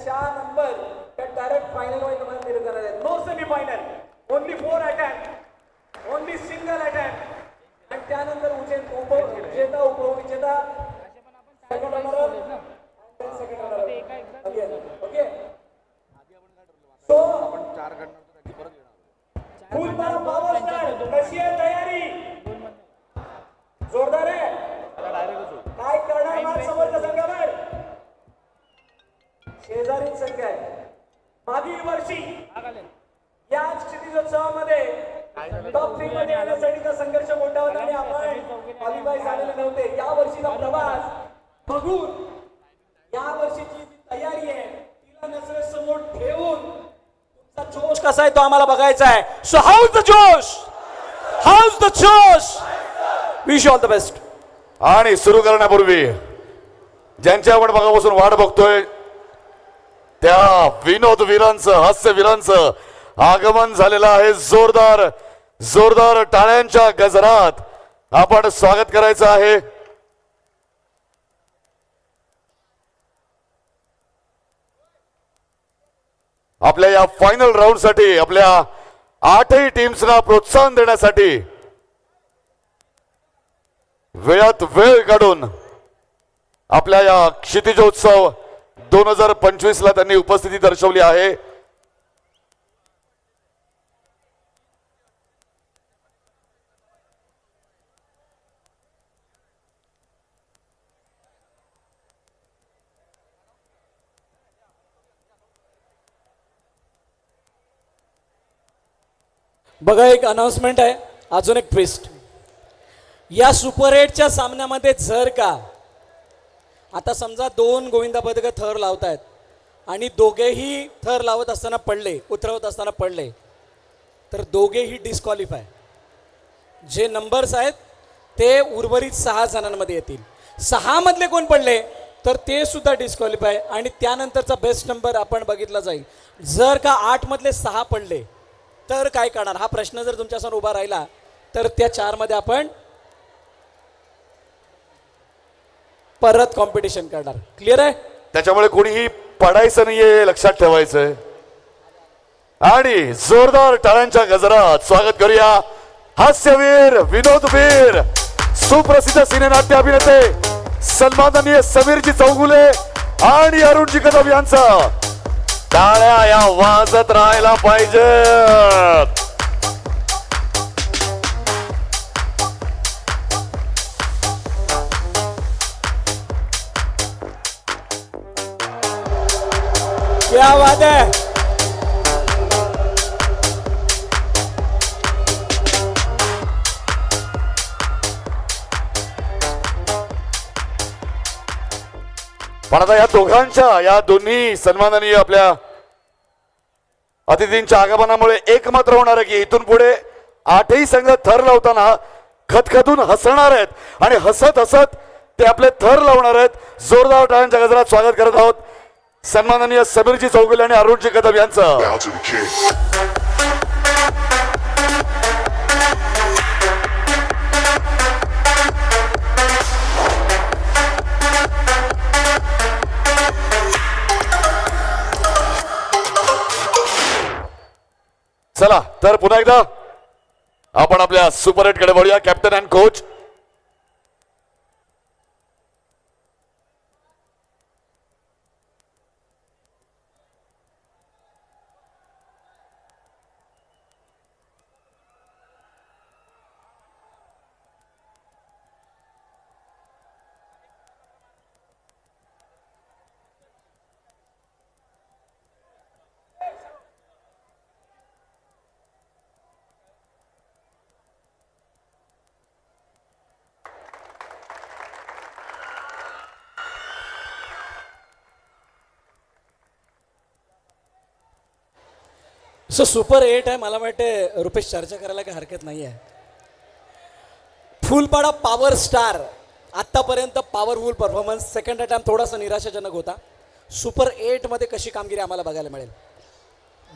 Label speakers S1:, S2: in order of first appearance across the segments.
S1: 4 number त्या direct final मध्ये तुम्हाला क्लिअर करणार आहेत. No semi final, only 4 attempt, only single attempt. आणि त्यानंतर विजेता उपविजेता second runner second runner. Okay so Phulpada power star कशी आहे तयारी? जोरदार आहे. काय करणार मार समोरच्या संघावर? शेजारी संख्या आहे. मागील वर्षी या क्षितिजोत्सवामध्ये टॉप 3 मध्ये येण्यासाठीचा संघर्ष मोठा होता आणि आपण क्वालिफाय झालेले नव्हते. या वर्षीचा प्रवास बघून या वर्षीची तयारी आहे तिला नजरेसमोर ठेवून तुमचा जोश कसा आहे तो आम्हाला बघायचा आहे. सो हाऊ इज द जोश? How is the josh? Wish all the best.
S2: आणि सुरू करण्यापूर्वी ज्यांच्या आपण बघापासून वाट बघतोय त्या विनोद वीरांचं, हास्य वीरांचं आगमन झालेलं आहे. जोरदार जोरदार टाळ्यांच्या गजरात आपण स्वागत करायचं आहे. आपल्या या फायनल राऊंड साठी आपल्या 8ही टीम्सना प्रोत्साहन देण्यासाठी वेळात वेळ काढून आपल्या या क्षितिजोत्सव 2025 ला त्यांनी उपस्थिती दर्शवली आहे.
S1: बघा एक अनाउन्समेंट आहे, अजून एक ट्विस्ट. या सुपर 8च्या सामन्यामध्ये जर का आता समजा 2 गोविंदा पदक थर लावतायत आणि दोघेही थर लावत असताना पडले, उतरवत असताना पडले, तर दोघेही डिस्क्वालिफाय. जे नंबर्स आहेत ते उर्वरित 6 जणांमध्ये येतील. 6 मधले कोण पडले तर ते सुद्धा डिस्क्वालिफाय आणि त्यानंतरचा बेस्ट नंबर आपण बघितला जाईल. जर का 8 मधले 6 पडले तर काय करणार हा प्रश्न जर तुमच्यासमोर उभा राहिला तर त्या 4 मध्ये आपण परत कॉम्पिटिशन करणार. क्लिअर आहे?
S2: त्याच्यामुळे कोणीही पडायचं नाहीये, लक्षात ठेवायचंय. आणि जोरदार टाळ्यांच्या गजरात स्वागत करूया हास्यवीर, विनोदवीर, सुप्रसिद्ध सिनेनाट्य अभिनेते सन्माननीय समीरजी चौगुले आणि अरुणजी कदम यांचा. टाळ्या या वाजत राहायला पाहिजेत.
S1: क्या बात है.
S2: पण आता या दोघांच्या, या दोन्ही सन्माननीय आपल्या अतिथींच्या आगमनामुळे एकमात्र होणार आहे की इथून पुढे 8ही संघ थर लावताना खदखदून हसणार आहेत आणि हसत हसत ते आपले थर लावणार आहेत. जोरदार टाळ्यांच्या गजरात स्वागत करत आहोत सन्माननीय समीरजी चौगुले आणि अरुणजी कदम यांचं. चला तर पुन्हा एकदा आपण आपल्या सुपर 8 कडे वळूया. Captain and coach
S1: so super 8 आहे. मला वाटते रुपेश चर्चा करायला काही हरकत नाही आहे. फुलपाडा पॉवर स्टार आतापर्यंत पॉवरफुल परफॉर्मन्स. सेकंड अटॅम्प्ट थोडासा निराशाजनक होता. सुपर 8 मध्ये कशी कामगिरी आम्हाला बघायला मिळेल?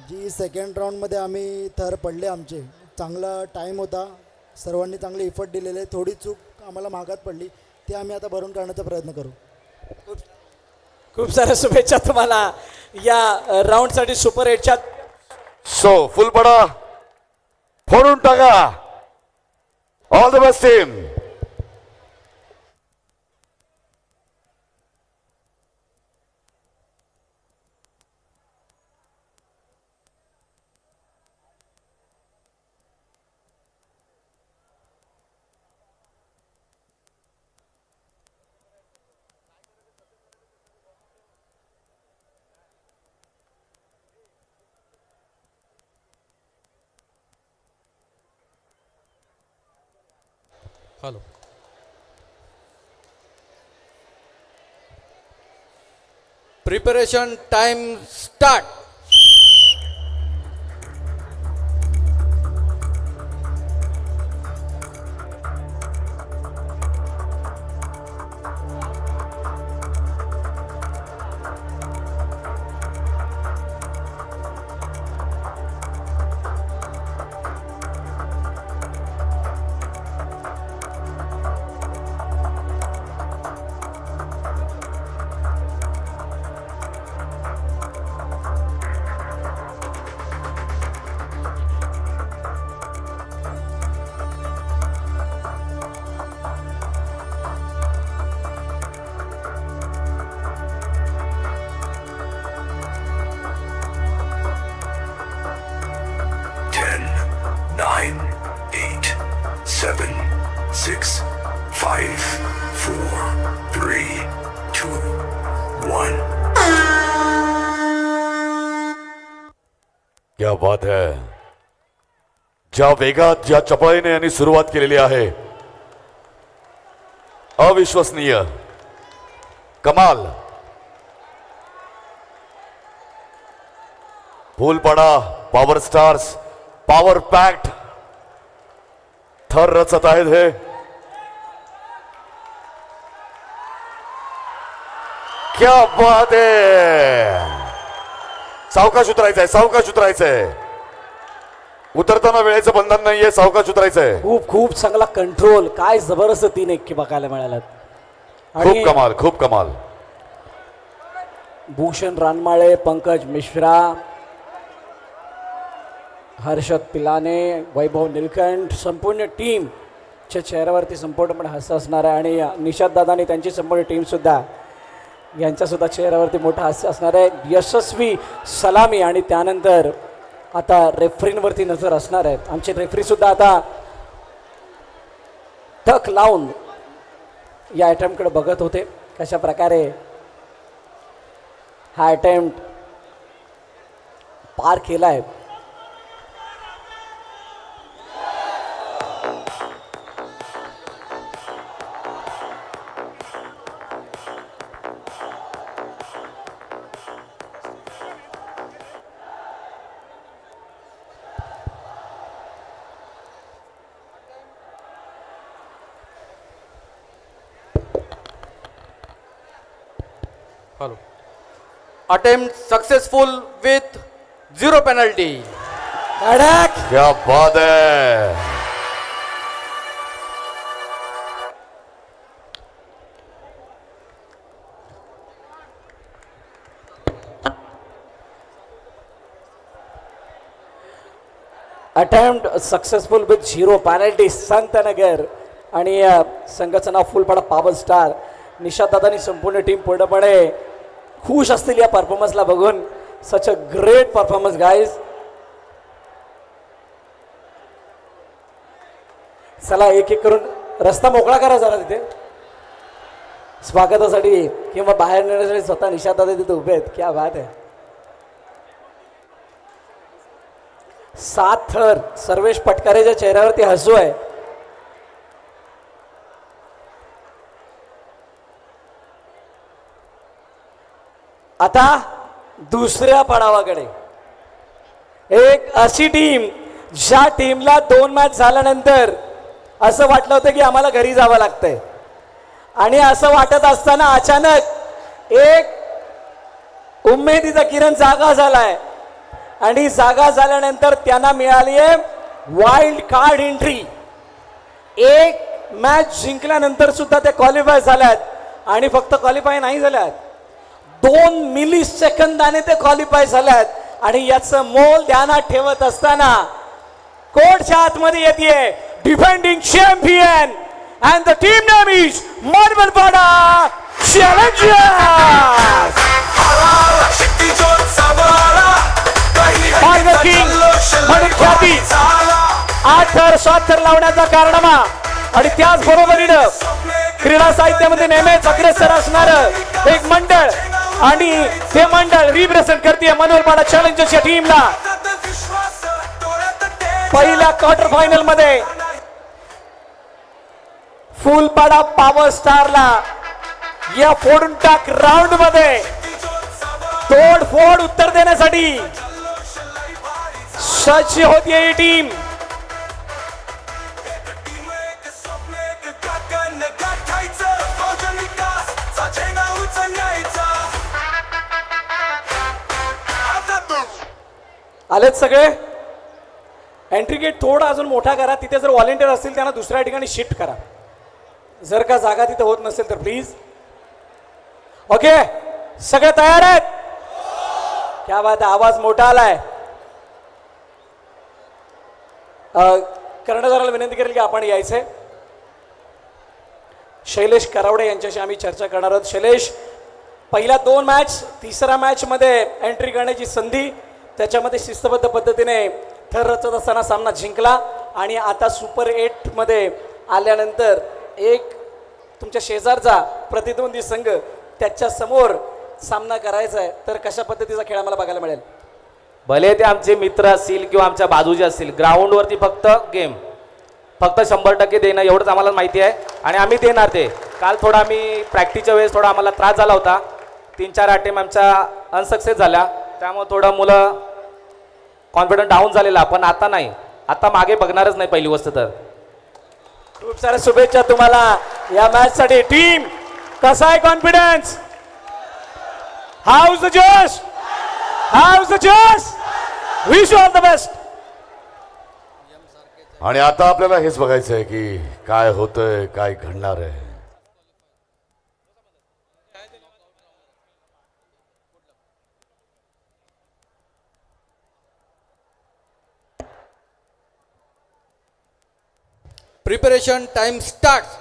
S3: जी सेकंड राऊंडमध्ये आम्ही थर पडले, आमचे चांगला टाईम होता, सर्वांनी चांगले इफर्ट दिलेले. थोडी चूक आम्हाला मागात पडली, ती आम्ही आता भरून काढण्याचा प्रयत्न करू.
S1: खूप साऱ्या शुभेच्छा तुम्हाला. या राऊंडसाठी सुपर एटच्या
S2: सो फुल पडा फोडून टाका. All the best team.
S4: Hello. Preparation time start.
S5: Nine, eight, seven, six, five, four, three, two, one.
S2: क्या बात है. ज्या वेगात ज्या चपळाईने यांनी सुरुवात केलेली आहे, अविश्वसनीय, कमाल. फुलपडा पॉवर स्टार्स पॉवर पॅक्ट थर रचत आहेत हे. क्या बात आहे. सावकाश उतरायचंय, सावकाश उतरायचंय. उतरताना वेळेचं बंधन नाहीये, सावकाश उतरायचंय.
S1: खूप खूप चांगला कंट्रोल. काय जबरदस्त 3 एक्के बघायला मिळाल्यात.
S2: खूप कमाल, खूप कमाल.
S1: भूषण रानमाळे, पंकज मिश्रा, हर्षद पिलाने, वैभव निलकंठ, संपूर्ण टीम च्या चेहऱ्यावरती संपूर्णपणे हास्य असणार आहे. आणि निशाद दादानी त्यांची संपूर्ण टीम सुद्धा यांच्या सुद्धा चेहऱ्यावरती मोठं हास्य असणार आहे. यशस्वी सलामी. आणि त्यानंतर आता रेफरींवरती नजर असणार आहे. आमचे रेफरी सुद्धा आता टक लावून या अटेम्प्टकडे बघत होते, कशा प्रकारे हा अटेम्प्ट पार केला आहे.
S4: Hello. Attempt successful with 0 penalty.
S1: कडक.
S2: क्या बात है.
S1: Attempt successful with 0 penalty. Santnagar. आणि संघाचं नाव फुलपडा पॉवर स्टार. निशाद दादानी संपूर्ण टीम पूर्णपणे खुश असतील या परफॉर्मन्सला बघून. सच अ ग्रेट परफॉर्मन्स गाईज. चला एक एक करून रस्ता मोकळा करा जरा तिथे स्वागतासाठी किंवा बाहेर नेण्यासाठी. स्वतः निशाद दादा तिथे उभे आहेत. क्या बात आहे. 7 थर. सर्वेश पटकारेच्या चेहऱ्यावरती हसू आहे. आता दुसऱ्या पडावाकडे एक अशी टीम ज्या टीमला 2 मॅच झाल्यानंतर असं वाटलं होतं की आम्हाला घरी जावं लागतंय. आणि असं वाटत असताना अचानक एक उमेदीचा किरण जागा झालाय. आणि जागा झाल्यानंतर त्यांना मिळाली आहे वाईल्ड कार्ड एंट्री. एक मॅच जिंकल्यानंतर सुद्धा ते क्वालिफाय झाल्यात. आणि फक्त क्वालिफाय नाही झाल्यात, 2 मिली सेकंदाने ते क्वालिफाय झाल्यात आणि याचं मोल ध्यानात ठेवत असताना कोर्टच्या आतमध्ये येते defending champion and the team name is Marbalpada challengers. मार्ग किंग म्हणून ख्याती 8 थर 7 थर लावण्याचा कारनामा आणि त्याच बरोबरीनं क्रीडा साहित्यामध्ये नेहमीच अग्रेसर असणार एक मंडळ आणि ते मंडळ रिप्रेझेंट करते मार्बलपाडा चॅलेंजर्स या टीमला. पहिल्या क्वार्टर फायनल मध्ये फुलपाडा पॉवर स्टारला या फोडून टाक राऊंड मध्ये तोडफोड उत्तर देण्यासाठी सज्ज होती ही टीम. आलेत सगळे. एंट्री गेट थोडा अजून मोठा करा. तिथे जर व्हॉलेंटियर असतील त्यांना दुसऱ्या ठिकाणी शिफ्ट करा. जर का जागा तिथे होत नसेल तर प्लीज. ओके सगळे तयार आहेत? क्या बात आहे. आवाज मोठा आलाय. कर्णधाराला विनंती करेल की आपण यायचंय. शैलेश करावडे यांच्याशी आम्ही चर्चा करणार आहोत. शैलेश, पहिल्या 2 मॅच, तिसऱ्या मॅच मध्ये एंट्री करण्याची संधी, त्याच्यामध्ये शिस्तबद्ध पद्धतीने थर रचत असताना सामना जिंकला आणि आता सुपर 8 मध्ये आल्यानंतर एक तुमच्या शेजारचा प्रतिद्वंदी संघ त्याच्या समोर सामना करायचा आहे. तर कशा पद्धतीचा खेळ आम्हाला बघायला मिळेल?
S6: भले ते आमचे मित्र असतील किंवा आमच्या बाजूचे असतील, ग्राउंडवरती फक्त गेम, फक्त 100% देणं एवढंच आम्हाला माहिती आहे आणि आम्ही देणार ते. काल थोडा आम्ही प्रॅक्टिसच्या वेळेस थोडा आम्हाला त्रास झाला होता. 3-4 अटेम्प्ट आमच्या अनसक्सेस झाल्या, त्यामुळे थोडं मुलं कॉन्फिडन्स डाऊन झालेला. पण आता नाही, आता मागे बघणारच नाही पहिली गोष्ट तर.
S1: खूप साऱ्या शुभेच्छा तुम्हाला या मॅच साठी. टीम कसा आहे कॉन्फिडन्स? हाऊज द जोश? House the josh? Wish you all the best.
S2: आणि आता आपल्याला हेच बघायचं आहे की काय होतंय, काय घडणार आहे.
S4: Preparation time starts.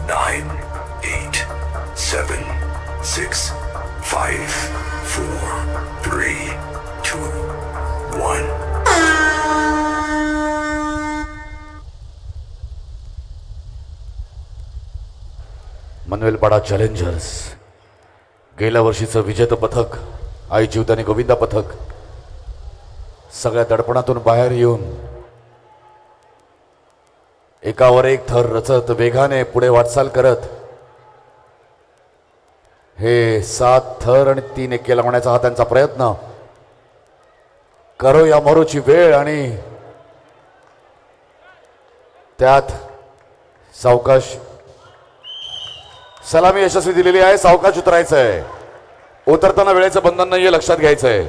S5: Nine, 8, 7, 6, 5, 4, 3, 2, 1.
S2: मार्बलपाडा challengers गेल्या वर्षीचं विजेतं पथक, आई जीवदानी गोविंदा पथक, सगळ्या दडपणातून बाहेर येऊन एकावर एक थर रचत वेगाने पुढे वाटचाल करत हे 7 थर आणि 3 एके लावण्याचा हा त्यांचा प्रयत्न. करो या मरोची वेळ आणि त्यात सावकाश सलामी यशस्वी दिलेली आहे. सावकाश उतरायचं आहे. उतरताना वेळेचं बंधन नाहीये, लक्षात घ्यायचंय.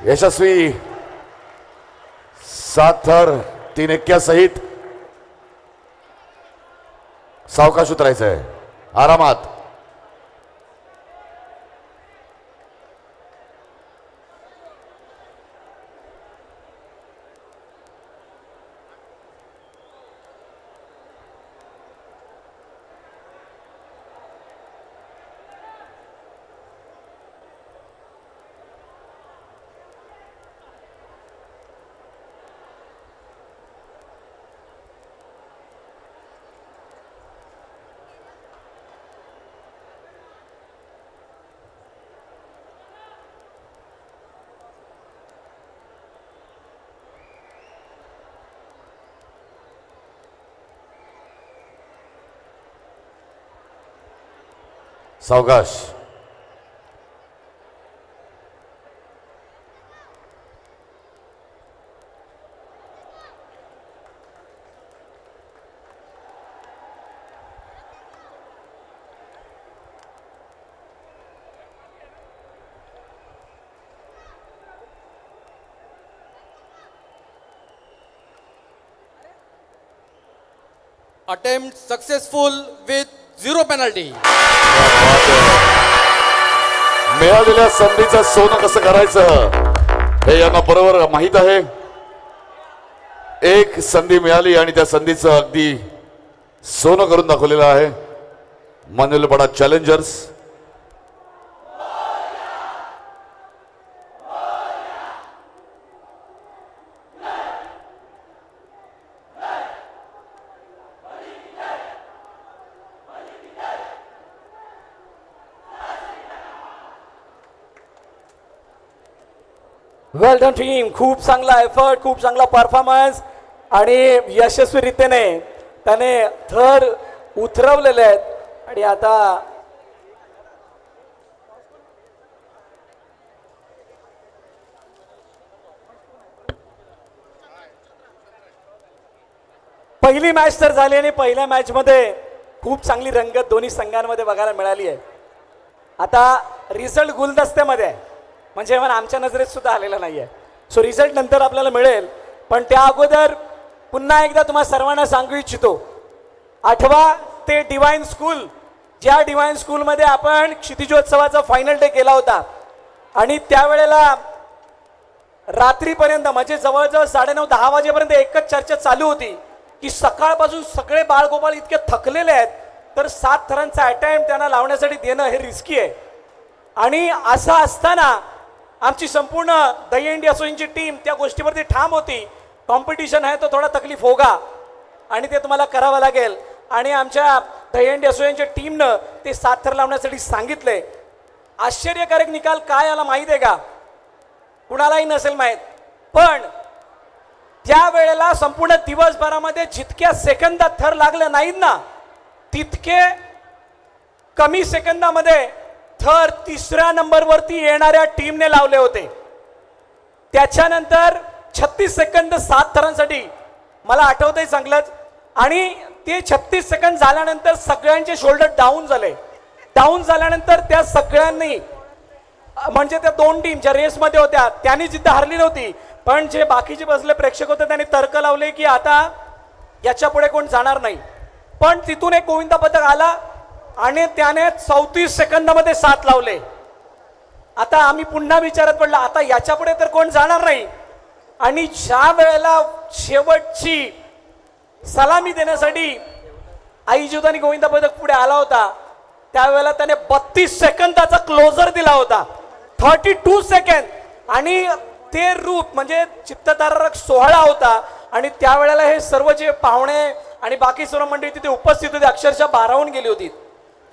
S2: यशस्वी 7 थर 3 एक्क्या सहित सावकाश उतरायचं आहे, आरामात. सावकाश.
S4: Attempt successful with 0 penalty.
S2: मिळालेल्या संधीचं सोनं कसं करायचं हे यांना बरोबर माहित आहे. एक संधी मिळाली आणि त्या संधीचं अगदी सोनं करून दाखवलेलं आहे मनोलपडा चॅलेंजर्स.
S1: वेल डन टीम. खूप चांगला एफर्ट, खूप चांगला परफॉर्मन्स आणि यशस्वीरित्याने त्याने थर उतरवलेले आहेत आणि आता पहिली मॅच तर झाली आणि पहिल्या मॅच मध्ये खूप चांगली रंगत दोन्ही संघांमध्ये बघायला मिळाली आहे. आता रिझल्ट गुलदस्त्यामध्ये आहे, म्हणजे पण आमच्या नजरेत सुद्धा आलेला नाहीये. सो रिझल्ट नंतर आपल्याला मिळेल, पण त्या अगोदर पुन्हा एकदा तुम्हा सर्वांना सांगू इच्छितो, आठवा ते डिवाइन स्कूल, ज्या डिवाइन स्कूलमध्ये आपण क्षितिजोत्सवाचा फायनल डे केला होता आणि त्यावेळेला रात्रीपर्यंत म्हणजे जवळजवळ 9:30-10 वाजेपर्यंत एकच चर्चा चालू होती की सकाळपासून सगळे बाळगोपाळ इतके थकलेले आहेत तर 7 थरांचा अटेम्प्ट त्यांना लावण्यासाठी देणं हे रिस्की आहे. आणि असं असताना आमची संपूर्ण दहीहंडी असोसीएशनची टीम त्या गोष्टीवरती ठाम होती. कॉम्पिटिशन आहे तो थोडा तकलीफ होगा आणि ते तुम्हाला करावं लागेल. आणि आमच्या दहीहंडी असोसिएशनच्या टीमनं ते 7 थर लावण्यासाठी सांगितले. आश्चर्यकारक निकाल काय आला माहिती आहे का? कुणालाही नसेल माहीत, पण त्या वेळेला संपूर्ण दिवसभरामध्ये जितक्या सेकंदात थर लागले नाहीत ना, तितके कमी सेकंदामध्ये थर 3ऱ्या नंबरवरती येणाऱ्या टीमने लावले होते. त्याच्यानंतर 36 सेकंद 7 थरांसाठी मला आठवतंय चांगलंच. आणि ते 36 सेकंद झाल्यानंतर सगळ्यांचे शोल्डर डाऊन झाले. डाऊन झाल्यानंतर त्या सगळ्यांनी म्हणजे त्या 2 टीम ज्या रेसमध्ये होत्या त्यांनी जिद्द हरली नव्हती, पण जे बाकीचे बसले प्रेक्षक होते त्यांनी तर्क लावले की आता याच्या पुढे कोण जाणार नाही. पण तिथून एक गोविंदा पदक आला आणि त्याने 34 सेकंदामध्ये 7 लावले. आता आम्ही पुन्हा विचारात पडला आता याच्या पुढे तर कोण जाणार नाही. आणि ज्या वेळेला शेवटची सलामी देण्यासाठी आईजुदानी गोविंदा पदक पुढे आला होता त्यावेळेला त्याने 32 सेकंदाचा क्लोजर दिला होता. 32 सेकंद. आणि ते रूप म्हणजे चित्तथरारक सोहळा होता. आणि त्यावेळेला हे सर्व जे पाहुणे आणि बाकी सर्व मंडळी तिथे उपस्थित होते अक्षरशः भारावून गेली होती.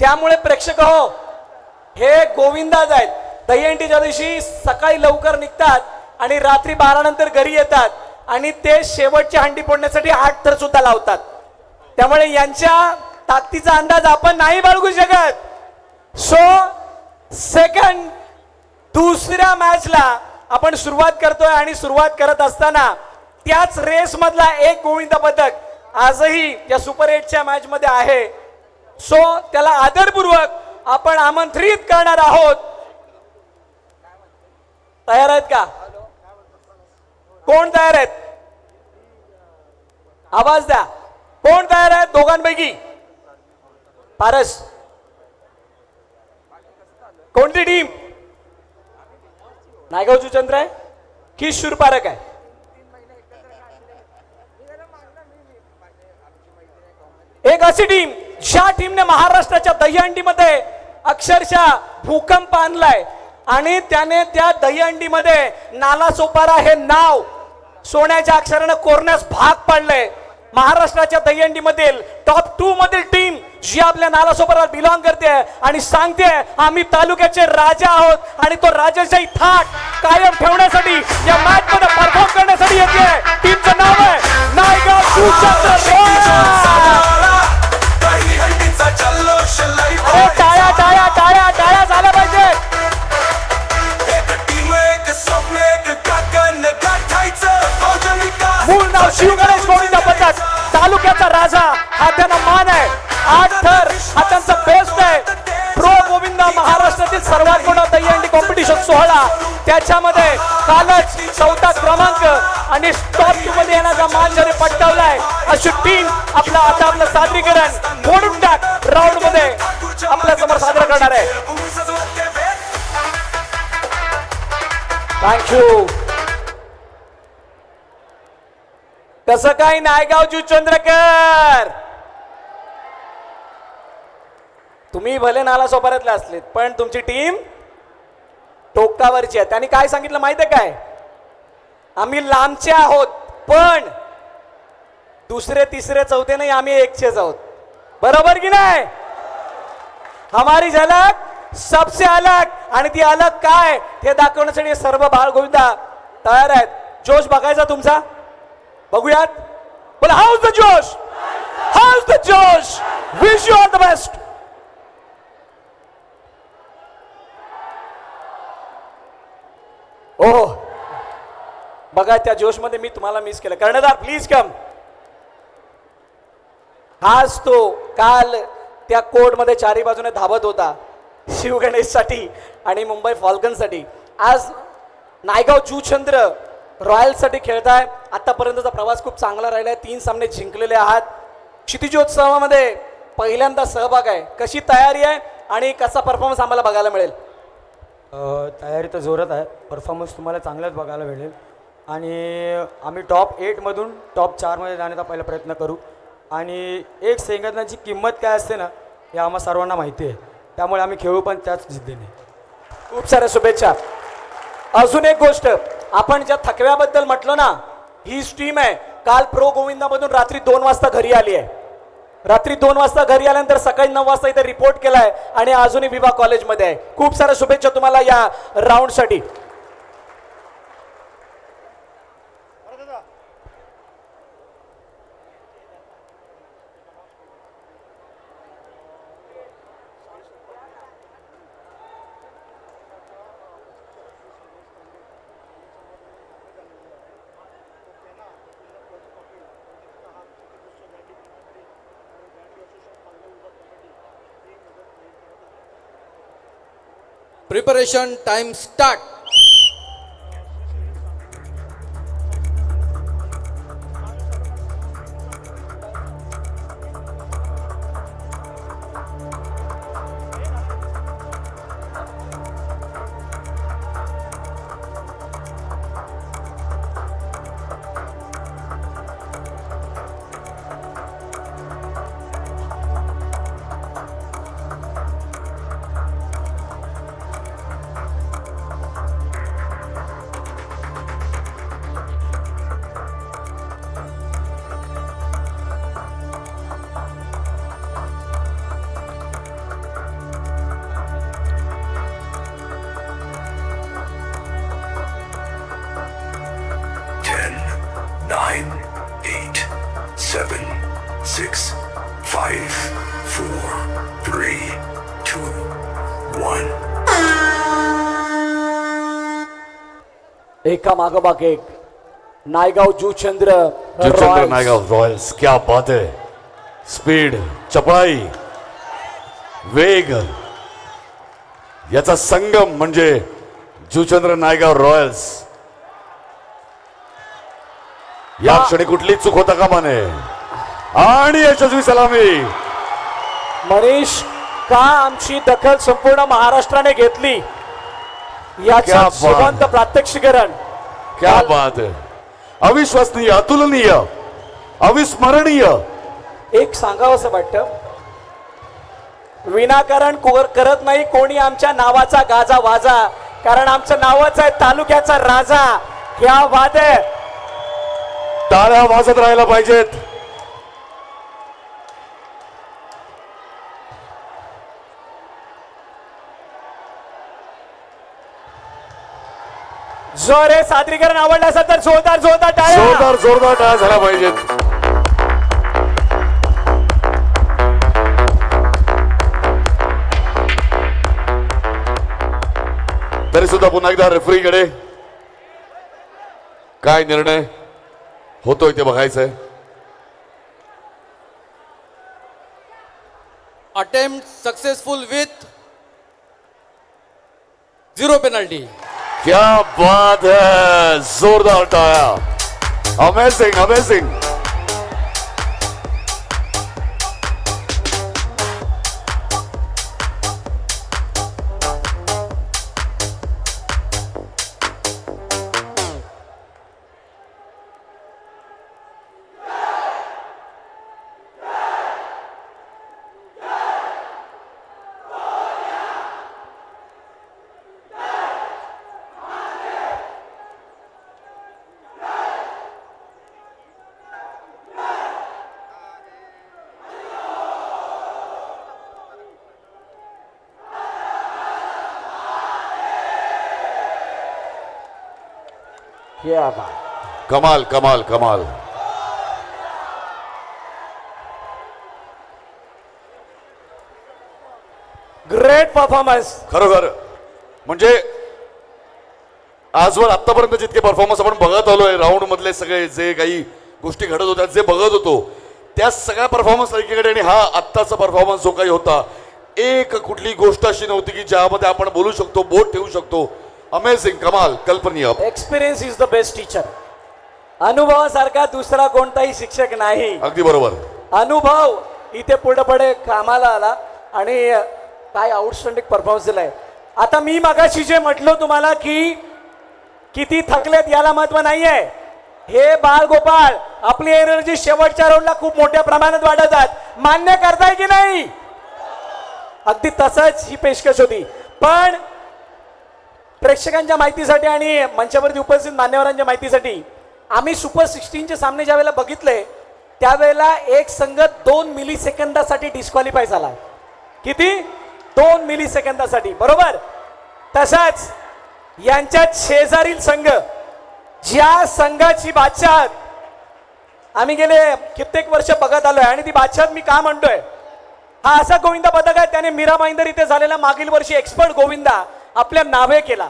S1: त्यामुळे प्रेक्षक हो, हे गोविंदाज आहेत. दहीहंडीच्या दिवशी सकाळी लवकर निघतात आणि रात्री 12 नंतर घरी येतात आणि ते शेवटची हंडी फोडण्यासाठी 8 थर सुद्धा लावतात. त्यामुळे यांच्या ताकदीचा अंदाज आपण नाही बाळगू शकत. सो सेकंड 2ऱ्या मॅचला आपण सुरुवात करतोय आणि सुरुवात करत असताना त्याच रेस मधला एक गोविंदा पदक आजही या सुपर 8च्या मॅच मध्ये आहे. सो त्याला आदरपूर्वक आपण आमंत्रित करणार आहोत. तयार आहेत का? कोण तयार आहेत? आवाज द्या. कोण तयार आहेत दोघांपैकी? पारस, कोणती टीम? नायगाव जुचंद्र आहे की शूरपारक आहे? एक अशी टीम ज्या टीमने महाराष्ट्राच्या दहीहंडीमध्ये अक्षरशः भूकंप आणलाय आणि त्याने त्या दहीहंडीमध्ये नालासोपारा हे नाव सोन्याच्या अक्षरानं कोरण्यास भाग पाडलंय. महाराष्ट्राच्या दहीहंडीमधील टॉप 2 मधील टीम जी आपल्या नालासोपाराला बिलॉंग करते आणि सांगते आम्ही तालुक्याचे राजा आहोत आणि तो राजाशाही थाट कायम ठेवण्यासाठी या मॅच मध्ये परफॉर्म करण्यासाठी येते. टीमचं नाव आहे नायगाव जुचंद्र. टाळ्या टाळ्या टाळ्या. छान आहे. 8 थर हा त्यांचा बेस्ट आहे. प्रो गोविंदा महाराष्ट्रातील सर्वात मोठा दहीहंडी कॉम्पिटिशन सोहळा, त्याच्यामध्ये कालच 4था क्रमांक आणि टॉप 2 मध्ये येण्याचा मान ज्याने पटकावलाय अशी टीम आता आपलं सादरीकरण मोडून टाक राऊंड मध्ये आपल्या समोर सादर करणार आहे. थँक्यू. कसं काय नायगाव जुचंद्रकर, तुम्ही भले नाला सोपाऱ्यातले असलेत पण तुमची टीम टोकावरची आहे. त्यांनी काय सांगितलं माहितीये काय, आम्ही लांबचे आहोत पण दुसरे तिसरे चौथे नाही, आम्ही एकचेच आहोत. बरोबर की नाही. हमारी झलक सबसे अलग, आणि ती अलग काय हे दाखवण्यासाठी सर्व बाळ गोविंदा तयार आहेत. जोश बघायचा तुमचा, बघूयात. बोला how's the josh, how's the josh. Wish you all the best. Oh बघा, त्या जोश मध्ये मी तुम्हाला मिस केलं. कर्णधार प्लीज कम. हाच तो काल त्या कोर्टमध्ये चारी बाजूने धावत होता शिवगणेश साठी आणि मुंबई फॉल्कन्स साठी. आज नायगाव जुचंद्र रॉयल साठी खेळताय. आतापर्यंतचा प्रवास खूप चांगला राहिलाय. 3 सामने जिंकलेले आहात. क्षितिजोत्सवामध्ये पहिल्यांदा सहभाग आहे. कशी तयारी आहे आणि कसा परफॉर्मन्स आम्हाला बघायला मिळेल?
S7: तयारी तर जोरात आहे. परफॉर्मन्स तुम्हाला चांगलाच बघायला मिळेल आणि आम्ही टॉप 8मधून टॉप 4मध्ये जाण्याचा पहिला प्रयत्न करू. आणि एक सेकंदाची किंमत काय असते ना हे आम्हा सर्वांना माहिती आहे, त्यामुळे आम्ही खेळू पण त्याच जिद्दीने.
S1: खूप साऱ्या शुभेच्छा. अजून एक गोष्ट, आपण ज्या थकव्याबद्दल म्हटलं ना, ही टीम आहे काल प्रो गोविंदामधून रात्री 2 वाजता घरी आली आहे. रात्री 2 वाजता घरी आल्यानंतर सकाळी 9 वाजता इथे रिपोर्ट केलाय आणि अजूनही विभा कॉलेजमध्ये आहे. खूप साऱ्या शुभेच्छा तुम्हाला या राऊंडसाठी.
S4: Preparation time start.
S5: Nine, 8, 7, 6, 5, 4, 3, 2, 1.
S1: एका मागोमाग एक नायगाव जुचंद्र
S2: जुचंद्र नायगाव रॉयल्स. क्या बात है. स्पीड, चपळाई, वेग याचा संगम म्हणजे जुचंद्र नायगाव रॉयल्स. या क्षणी कुठली चूक होता कामा नये आणि यशस्वी सलामी.
S1: मनीष, का आमची दखल संपूर्ण महाराष्ट्राने घेतली याचा
S2: क्या बात.
S1: जिवंत प्रात्यक्षिकरण.
S2: क्या बात है. अविश्वसनीय, अतुलनीय, अविस्मरणीय.
S1: एक सांगावं असं वाटतं, विनाकारण करत नाही कोणी आमच्या नावाचा गाजा वाजा, कारण आमचं नावच आहे तालुक्याचा राजा. क्या बात आहे.
S2: टाळ्या वाजत राहायला पाहिजेत.
S1: जर हे सादरीकरण आवडलं असेल तर जोरदार जोरदार टाळ्या.
S2: जोरदार जोरदार टाळ्या झाल्या पाहिजेत. तरी सुद्धा पुन्हा एकदा रेफरीकडे काय निर्णय होतोय ते बघायचंय.
S4: attempt successful with 0 penalty.
S2: क्या बात है, जोरदार टाळ्या. Amazing amazing. कमाल कमाल कमाल.
S1: Great performance.
S2: खरोखर म्हणजे आजवर आतापर्यंत जितके परफॉर्मन्स आपण बघत आलोय, राऊंड मधले सगळे जे काही गोष्टी घडत होत्या, जे बघत होतो त्या सगळ्या परफॉर्मन्स एकीकडे, आणि हा आत्ताचा परफॉर्मन्स जो काही होता, एक कुठली गोष्ट अशी नव्हती की ज्यामध्ये आपण बोलू शकतो, बोट ठेवू शकतो. अमेझिंग, कमाल, कल्पनीय.
S1: Experience is the best teacher. अनुभवासारखा दुसरा कोणताही शिक्षक नाही.
S2: अगदी बरोबर.
S1: अनुभव इथे पुढे पुढे कामाला आला आणि काय आउटस्टँडिंग परफॉर्मन्स दिलाय. आता मी मगाशी जे म्हटलो तुम्हाला की किती थकलेत याला महत्व नाहीये. हे बाळगोपाळ आपली एनर्जी शेवटच्या राऊंडला खूप मोठ्या प्रमाणात वाढवतात. मान्य करताय की नाही? अगदी तसंच ही पेशकश होती. पण प्रेक्षकांच्या माहितीसाठी आणि मंचावरती उपस्थित मान्यवरांच्या माहितीसाठी, आम्ही सुपर 16चे सामने ज्या वेळेला बघितले त्यावेळेला एक संघ 2 मिली सेकंदासाठी डिस्क्वालिफाय झाला. किती? 2 मिली सेकंदासाठी. बरोबर. तसाच यांच्यात शेजारील संघ, ज्या संघाची बादशाह आम्ही गेले कित्येक वर्ष बघत आलोय, आणि ती बादशाह मी का म्हणतोय, हा असा गोविंदा पदक आहे त्याने मीरा भाईंदर इथे झालेला मागील वर्षी एक्सपर्ट गोविंदा आपल्या नावे केला.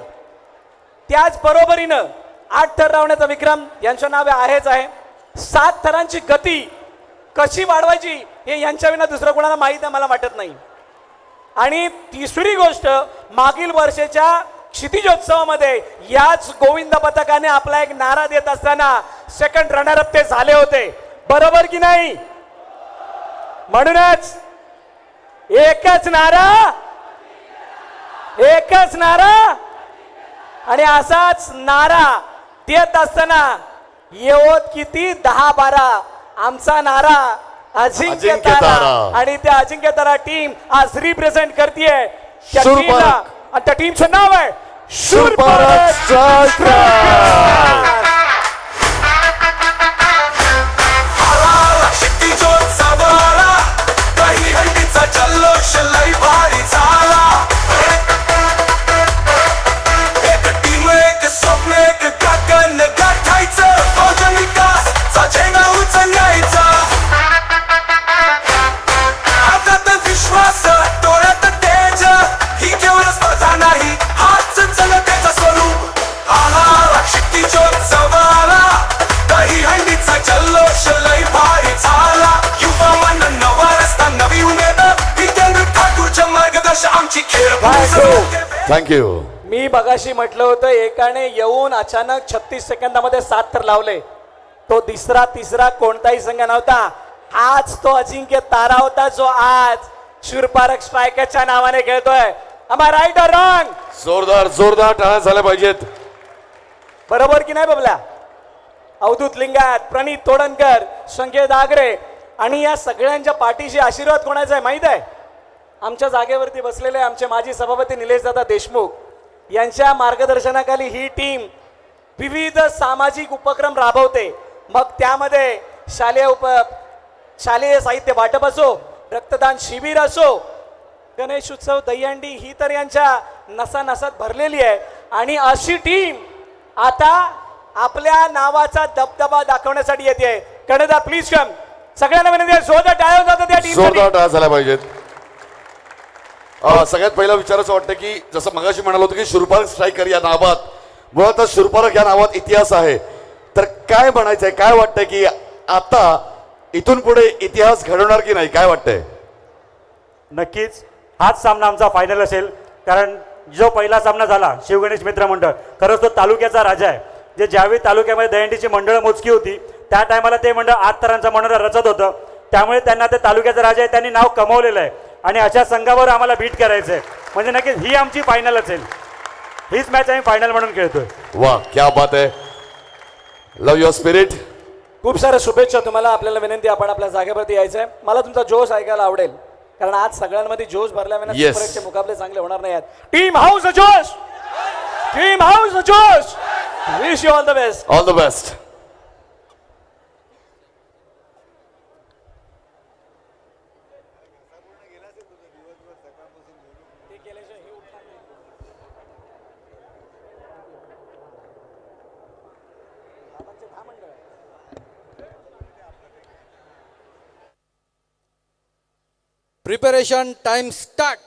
S1: त्याच बरोबरीनं 8 थर लावण्याचा विक्रम यांच्या नावे आहेच आहे. 7 थरांची गती कशी वाढवायची हे यांच्या विना दुसरं कोणाला माहीत आहे मला वाटत नाही. आणि तिसरी गोष्ट, मागील वर्षाच्या क्षितिजोत्सवामध्ये याच गोविंदा पथकाने आपला एक नारा देत असताना सेकंड रनर अप ते झाले होते. बरोबर की नाही? म्हणूनच एकच नारा, एकच नारा, आणि असाच नारा देत असताना येवत किती 10-12 आमचा नारा अजिंक्य तारा. आणि त्या अजिंक्य तारा टीम आज रिप्रेझेंट करतेय त्या टीमला, आणि त्या टीमचं नाव आहे
S2: शूरपारक स्ट्रायकर. थँक्यू.
S1: मी बगाशी म्हटलं होतं, एकाने येऊन अचानक 36 सेकंदामध्ये 7 थर लावले. तो तिसरा कोणताही संघ नव्हता. आज तो अजिंक्य तारा होता जो आज शूरपारक स्ट्रायकरच्या नावाने खेळतोय. Am I right or wrong?
S2: जोरदार जोरदार टाळ्या झाल्या पाहिजेत.
S1: बरोबर की नाही बबल्या? अवधूत लिंगायत, प्रणित तोडणकर, संकेत आगरे, आणि या सगळ्यांच्या पाठीशी आशीर्वाद कोणाचा आहे माहित आहे? आमच्या जागेवरती बसलेले आमचे माजी सभापती निलेशदादा देशमुख यांच्या मार्गदर्शनाखाली ही टीम विविध सामाजिक उपक्रम राबवते. मग त्यामध्ये शालेय साहित्य वाटप असो, रक्तदान शिबिर असो, गणेश उत्सव, दहीहंडी, ही तर यांच्या नसानसात भरलेली आहे. आणि अशी टीम आता आपल्या नावाचा दबदबा दाखवण्यासाठी येते. कणेदा प्लीज कम. सगळ्यांना विनंती आहे, जोरदार टाळ्या होतात त्या टीम.
S2: जोरदार टाळ्या झाल्या पाहिजेत. सगळ्यात पहिला विचारायचं वाटतं की जसं मगाशी म्हणालो होतं की शूरपारक स्ट्रायकर या नावात, मुळातच शूरपारक या नावात इतिहास आहे. तर काय म्हणायचंय, काय वाटतंय की आता इथून पुढे इतिहास घडवणार की नाही, काय वाटतंय?
S8: नक्कीच हाच सामना आमचा फायनल असेल, कारण जो पहिला सामना झाला शिवगणेश मित्र मंडळ खरंच तो तालुक्याचा राजा आहे. जे ज्यावेळी तालुक्यामध्ये दहीहंडीची मंडळं मोजकी होती त्या टायमाला ते मंडळ 8 तरांचं मंडळ रचत होतं, त्यामुळे त्यांना ते तालुक्याचा राजा आहे, त्यांनी नाव कमवलेलं आहे. आणि अशा संघावर आम्हाला बीट करायचं आहे, म्हणजे नक्कीच ही आमची फायनल असेल. हीच मॅच आम्ही फायनल म्हणून खेळतोय.
S2: वाह क्या बात है, लव युअर स्पिरिट.
S1: खूप साऱ्या शुभेच्छा तुम्हाला. आपल्याला विनंती आपण आपल्या जागेवरती यायचं आहे. मला तुमचा जोश ऐकायला आवडेल, कारण आज सगळ्यांमध्ये जोश भरल्याविना
S2: Yes.
S1: सुपरहिटचे मुकाबले चांगले होणार नाही आहेत. टीम हाऊस जोश, टीम हाऊस जोश. Wish you all the best.
S2: All the best.
S4: Preparation time start.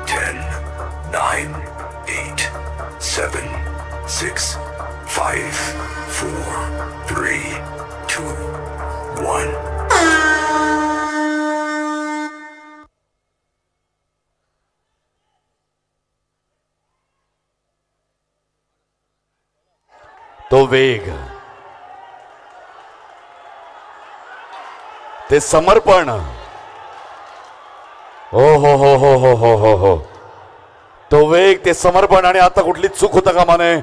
S5: Ten, nine, eight, seven, six, five, four, three, two, one.
S2: तो वेग, ते समर्पण. हो हो हो हो हो हो हो हो, तो वेग, ते समर्पण. आणि आता कुठली चूक होता कामा नये.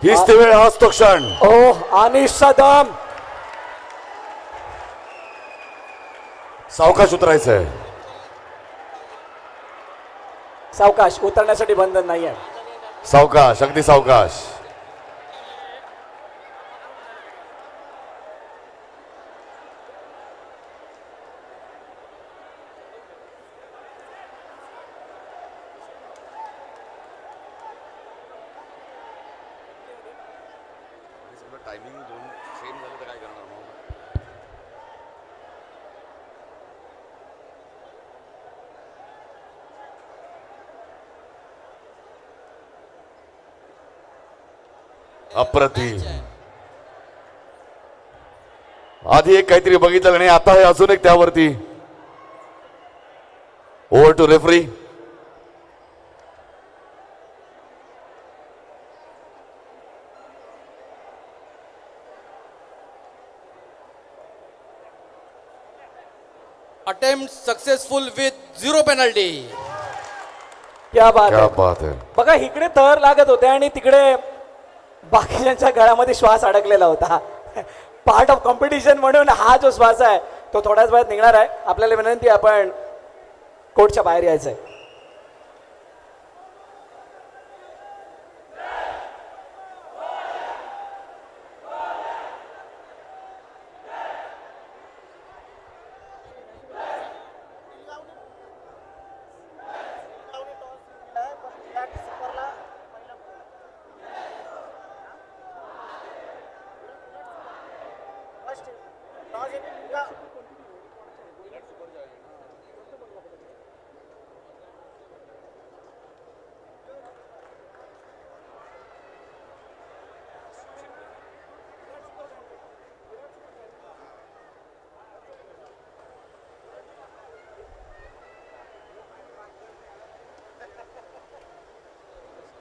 S2: हीच ते वेळ, हाच तो क्षण.
S1: ओह, अनिशचा दम.
S2: सावकाश उतरायचंय.
S1: सावकाश, उतरण्यासाठी बंधन नाही आहे.
S2: सावकाश, अगदी सावकाश. अप्रतिम. आधी एक काहीतरी बघितलं नाही, आता हे अजून एक त्यावरती. Over to referee.
S4: Attempt successful with 0 penalty.
S1: क्या बात
S2: क्या
S1: आहे.
S2: बात है.
S1: बघा, इकडे तर लागत होते आणि तिकडे बाकीच्यांच्या गळ्यामध्ये श्वास अडकलेला होता. पार्ट ऑफ कॉम्पिटिशन म्हणून हा जो श्वास आहे तो थोड्याच वेळात निघणार आहे. आपल्याला विनंती, आपण कोर्टच्या बाहेर यायचं आहे.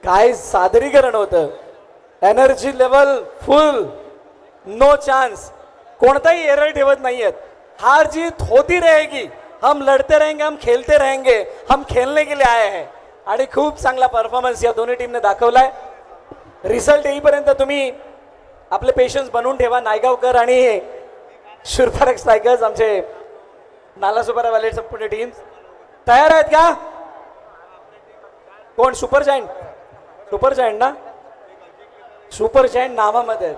S1: काय सादरीकरण होतं. Energy level full, no chance. कोणताही एरर ठेवत नाहीयेत. हार जीत होती रहेगी, हम लढते रहेंगे, हम खेलते रहेंगे, हम खेलने के लिए आए हैं. आणि खूप चांगला परफॉर्मन्स या दोन्ही टीमने दाखवलाय. रिझल्ट येईपर्यंत तुम्ही आपले पेशन्स बनवून ठेवा. नायगावकर आणि शुरफरक स्ट्रायकर्स आमचे नालासोपारा वॅलेट संपूर्ण टीम्स तयार आहेत का? कोण? Super giant? सुपर जायंट ना? सुपर जायंट नावामध्ये आहेत.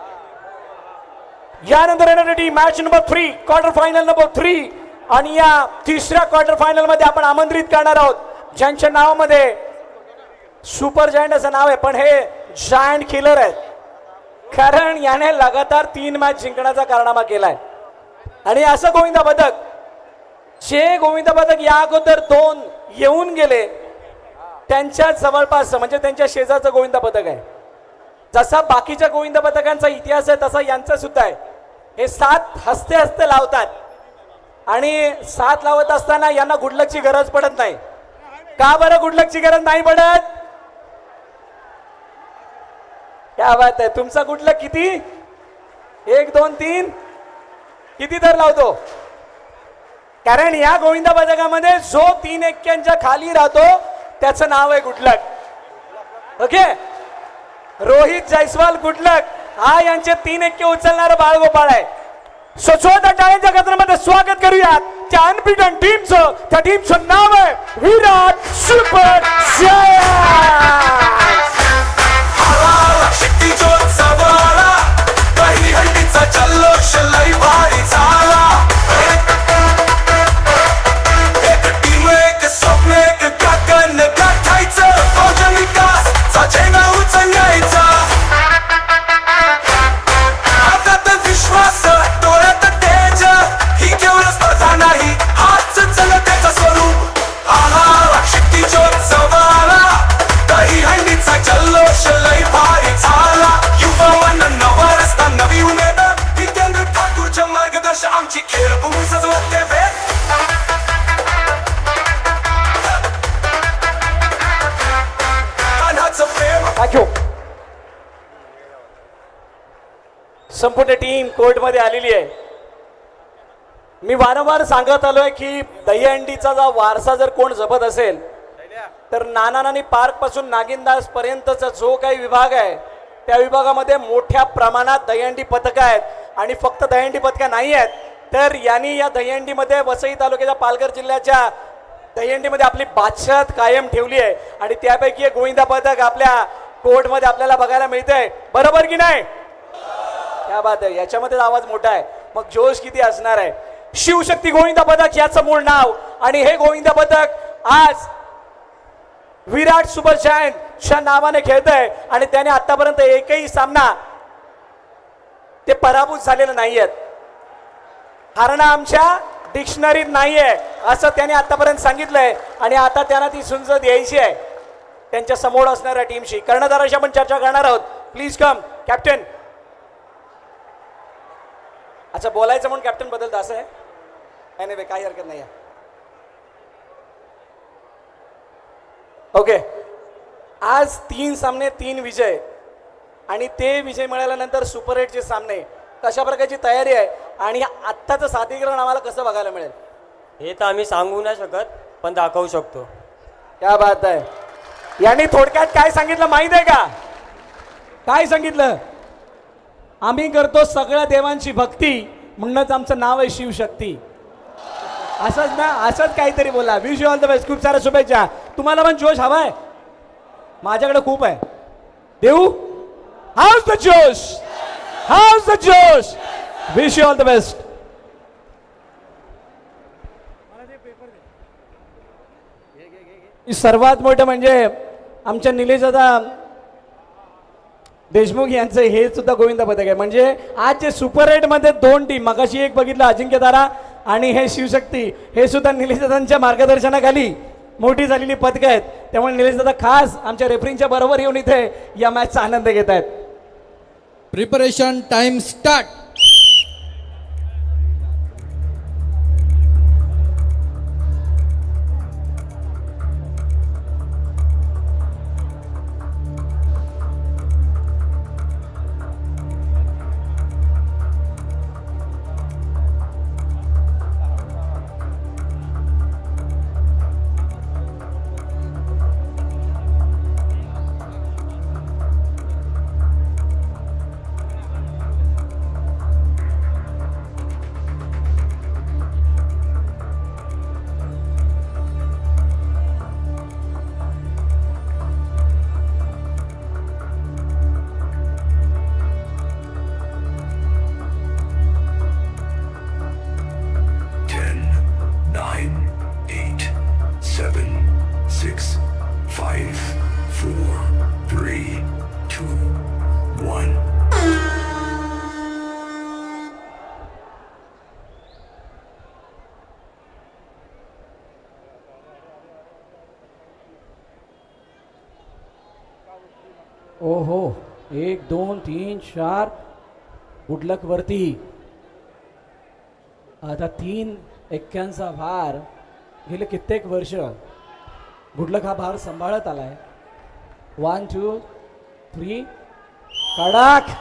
S1: यानंतर येणारी team match number 3 quarter final number 3 आणि या तिसऱ्या क्वार्टर फायनल मध्ये आपण आमंत्रित करणार आहोत ज्यांच्या नावामध्ये सुपर जायंट असं नाव आहे, पण हे जायंट किलर आहेत, कारण याने लगातार 3 मॅच जिंकण्याचा कारनामा केलाय. आणि असं गोविंदा पदक जे गोविंदा पदक या अगोदर 2 येऊन गेले त्यांच्या जवळपास म्हणजे त्यांच्या शेजारचं गोविंदा पदक आहे. जसा बाकीच्या गोविंदा पदकांचा इतिहास आहे तसा यांचा सुद्धा आहे. हे 7 हसते हसते लावतात आणि 7 लावत असताना यांना गुडलकची गरज पडत नाही. का बरं गुडलकची गरज नाही पडत? क्या बात आहे. तुमचा गुडलक किती? 1 2 3 किती तर लावतो? कारण या गोविंदा पदकामध्ये जो 3 एक्क्यांच्या खाली राहतो त्याचं नाव आहे good luck. Okay, Rohit Jaiswal good luck हा यांचे 3 एक्के उचलणारा बाळगोपाळ आहे. सचोदा टाळ्यांच्या गजरामध्ये स्वागत करूयात त्या अनबिटन टीमचं. त्या टीमचं नाव आहे विराट सुपर जायंट्स.
S5: शक्ती जोत सवारा काही हंडीचा जल्लोष लई भारी झाला. एक टीम एक स्वप्न एक गगन गाठायचं फौजन विकास चा झेंडा उचलायचा. हातात विश्वास डोळ्यात तेज ही केवळ स्पर्धा नाही हाच जनतेचं स्वरूप. आहा शक्ती जोत सवारा काही हंडीचा जल्लोष लई भारी झाला. युवा मन नवा रस्ता नवी उमेद जितेंद्र ठाकूरच्या मार्गदर्शन आमची खेळभूमी सजवते वेद. कान्हाचं प्रेम
S1: थँक्यू. संपूर्ण टीम कोर्टमध्ये आलेली आहे. मी वारंवार सांगत आलोय की दहीहंडीचा जो वारसा जर कोण जपत असेल तर नानानानी पार्क पासून नागिनदास पर्यंतचा जो काही विभाग आहे त्या विभागामध्ये मोठ्या प्रमाणात दहीहंडी पथकं आहेत. आणि फक्त दहीहंडी पथकं नाही आहेत तर यांनी या दहीहंडीमध्ये वसई तालुक्याच्या पालघर जिल्ह्याच्या दहीहंडीमध्ये आपली बादशाहत कायम ठेवली आहे. आणि त्यापैकी एक गोविंदा पथक आपल्या कोर्टमध्ये आपल्याला बघायला मिळतंय. बरोबर की नाही? क्या बात आहे. याच्यामध्ये आवाज मोठा आहे मग जोश किती असणार आहे. शिवशक्ती गोविंदा पथक याचं मूळ नाव. आणि हे गोविंदा पथक आज विराट सुपर जायंटच्या नावाने खेळतंय आणि त्याने आतापर्यंत एकही सामना ते पराभूत झालेलं नाहीयेत. हारणं आमच्या डिक्शनरीत नाहीये असं त्याने आतापर्यंत सांगितलंय. आणि आता त्यांना ती सुंज द्यायची आहे त्यांच्या समोर असणाऱ्या टीमशी. कर्णधाराशी आपण चर्चा करणार आहोत. Please come captain. अच्छा, बोलायचं म्हणून कॅप्टन बदलतं असं आहे? नाही, काही हरकत नाही आहे. ओके, आज 3 सामने 3 विजय आणि ते विजय मिळाल्यानंतर सुपर 8चे सामने कशा प्रकारची तयारी आहे आणि आत्ताचं सादरीकरण आम्हाला कसं बघायला मिळेल?
S7: हे तर आम्ही सांगू नाही शकत पण दाखवू शकतो.
S1: क्या बात आहे. यांनी थोडक्यात काय सांगितलं माहित आहे का? काय सांगितलं? आम्ही करतो सगळ्या देवांची भक्ती म्हणूनच आमचं नाव आहे शिवशक्ती. असंच ना? असंच काहीतरी बोला. Wish you all the best. खूप साऱ्या शुभेच्छा. तुम्हाला पण जोश हवाय? माझ्याकडे खूप आहे. देऊ? House the josh, how's the josh. Wish you all the best. सर्वात मोठं म्हणजे आमच्या निलेश दादा देशमुख यांचं हे सुद्धा गोविंदा पदक आहे. म्हणजे आज जे सुपर 8 मध्ये 2 टीम, मगाशी एक बघितलं अजिंक्यतारा आणि हे शिवशक्ती, हे सुद्धा निलेश दादांच्या मार्गदर्शनाखाली मोठी झालेली पदकं आहेत. त्यामुळे निलेश दादा खास आमच्या रेफरींच्या बरोबर येऊन इथे या मॅचचा आनंद घेत आहेत.
S4: Preparation time start.
S1: ओहो 1 2 3 4 गुडलक वरती आता 3 एक्क्यांचा भार गेले कित्येक वर्ष गुडलक हा भार सांभाळत आलाय 1 2 3 कड़ाक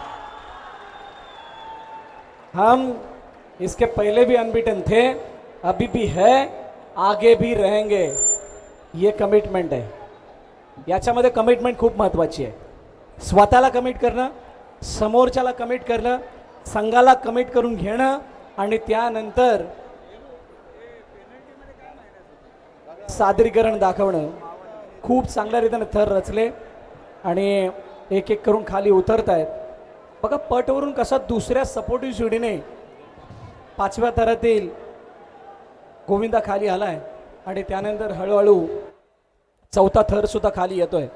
S1: हम इसके पहले भी अनबीटन थे अभी भी है आगे भी रहेंगे ये कमिटमेंट आहे याच्यामध्ये कमिटमेंट खूप महत्त्वाची आहे स्वतःला कमिट करणं समोरच्याला कमिट करणं संघाला कमिट करून घेणं आणि त्यानंतर सादरीकरण दाखवणं खूप चांगल्या रीतीने थर रचले आणि एक एक करून खाली उतरत आहेत बघा पटवरून कसा दुसऱ्या सपोर्टिव्ह जोडीने 5व्या थरातील गोविंदा खाली आलाय आणि त्यानंतर हळूहळू 4था थर सुद्धा खाली येतोय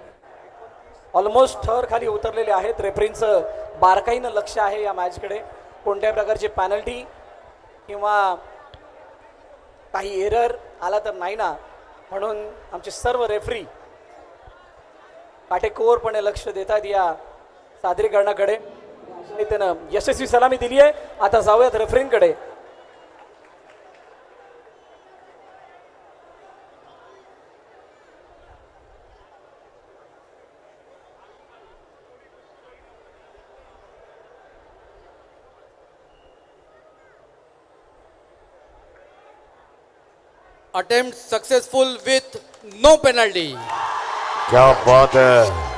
S1: ऑलमोस्ट थर खाली उतरलेले आहेत रेफरींचं बारकाईनं लक्ष आहे या मॅचकडे कोणत्याही प्रकारची पॅनल्टी किंवा काही एरर आला तर नाही ना म्हणून आमचे सर्व रेफरी काटेकोरपणे लक्ष देतात या सादरीकरणाकडे त्यानं यशस्वी सलामी दिली आहे आता जाऊयात रेफरींकडे
S4: Attempt successful with no penalty.
S2: क्या बात है.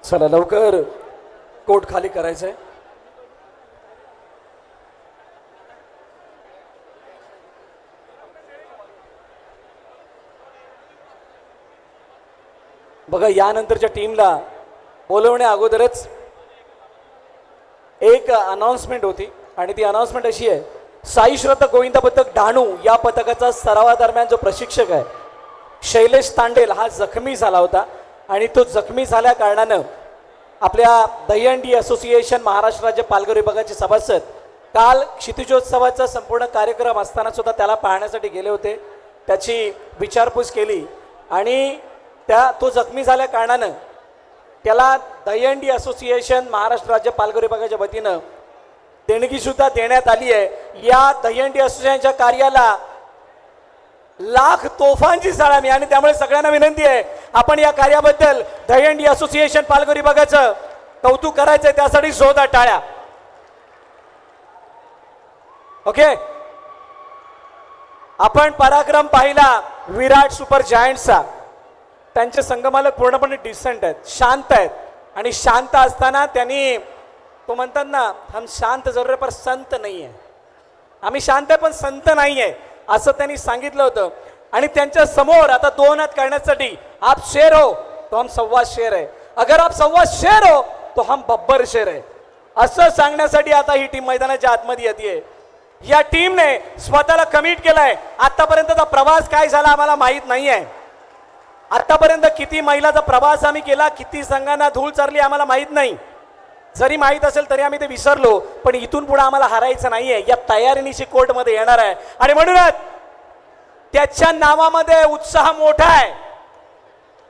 S2: चला लवकर कोट खाली करायचंय बघा यानंतरच्या टीमला बोलवण्या अगोदरच एक अनाउन्समेंट होती आणि ती अनाउन्समेंट अशी आहे साई श्रद्धा गोविंदा पथक डहाणू या पथकाचा सरावादरम्यान जो प्रशिक्षक आहे शैलेश तांडेल हा जखमी झाला होता आणि तो जखमी झाल्या कारणानं आपल्या दहीहंडी असोसिएशन महाराष्ट्र राज्य पालघर विभागाचे सभासद काल क्षितिजोत्सवाचा संपूर्ण कार्यक्रम असताना सुद्धा त्याला पाहण्यासाठी गेले होते त्याची विचारपूस केली आणि तो जखमी झाल्या कारणानं त्याला दहीहंडी असोसिएशन महाराष्ट्र राज्य पालघर विभागाच्या वतीनं देणगी सुद्धा देण्यात आली आहे या दहीहंडी असोसिएशनच्या कार्याला लाख तोफांची सलामी आणि त्यामुळे सगळ्यांना विनंती आहे आपण या कार्याबद्दल दहीहंडी असोसिएशन पालघर विभागाचं कौतुक करायचंय त्यासाठी जोरदार टाळ्या ओके आपण पराक्रम पाहिला विराट सुपर जायंट्सचा त्यांचे संघमालक पूर्णपणे डिसेंट आहेत शांत आहेत आणि शांत असताना त्यांनी तो म्हणतात ना हम शांत जरूर पर संत नाही आहे आम्ही शांत आहे पण संत नाही आहे असं त्यांनी सांगितलं होतं आणि त्यांच्या समोर आता 2 हात करण्यासाठी आप शेर हो तो हम सव्वा शेर है अगर आप सव्वा शेर हो तो हम बब्बर शेर है असं सांगण्यासाठी आता ही टीम मैदानाच्या आतमध्ये येते या टीमने स्वतःला कमिट केलाय आतापर्यंतचा प्रवास काय झाला आम्हाला माहित नाही आहे आतापर्यंत किती मैलाचा प्रवास आम्ही केला किती संघांना धूळ चारली आम्हाला माहित नाही जरी माहित असेल तरी आम्ही ते विसरलो पण इथून पुढे आम्हाला हारायचं नाहीये या तयारीनिशी कोर्टमध्ये येणार आहे आणि म्हणूनच त्याच्या नावामध्ये उत्साह मोठा आहे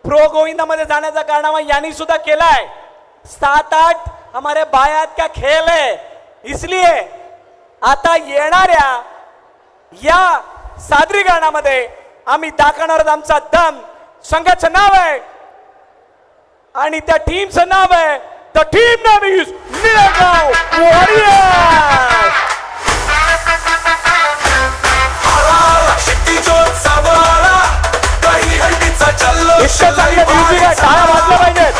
S2: प्रो गोविंदामध्ये जाण्याचा कारनामा यांनी सुद्धा केलाय 7-8 हमारे बायात का खेल है इसलिए आता येणाऱ्या
S1: या सादरीकरणामध्ये आम्ही दाखवणार आहोत आमचा दम. संघाचं नाव आहे आणि त्या टीमचं नाव आहे the team name is Nilegaon warriors.
S5: शक्ती जोत सावळा काही हंडीचा जल्लोष
S1: इतकं चांगलं म्युझिक आहे, टाळ्या वाजल्या पाहिजेत.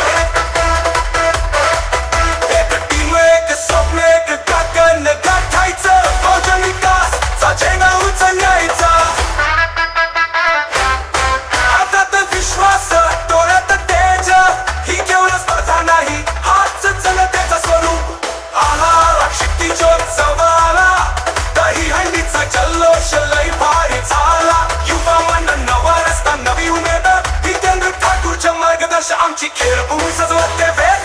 S5: एक टीम एक स्वप्न एक गगन गाठायचं भोजन विकासचा झेंडा उचलायचा. हातात विश्वास डोळ्यात तेज ही केवळ स्पर्धा नाही हाच जनतेचा स्वरूप. आला शक्ती जोत सवाला दही हंडीचा जल्लोष लई भारी झाला. युवा मन नवा रस्ता नवी उमेद जितेंद्र ठाकूरच्या मार्गदर्शन आमची खेळभूमी सजवते वेळ.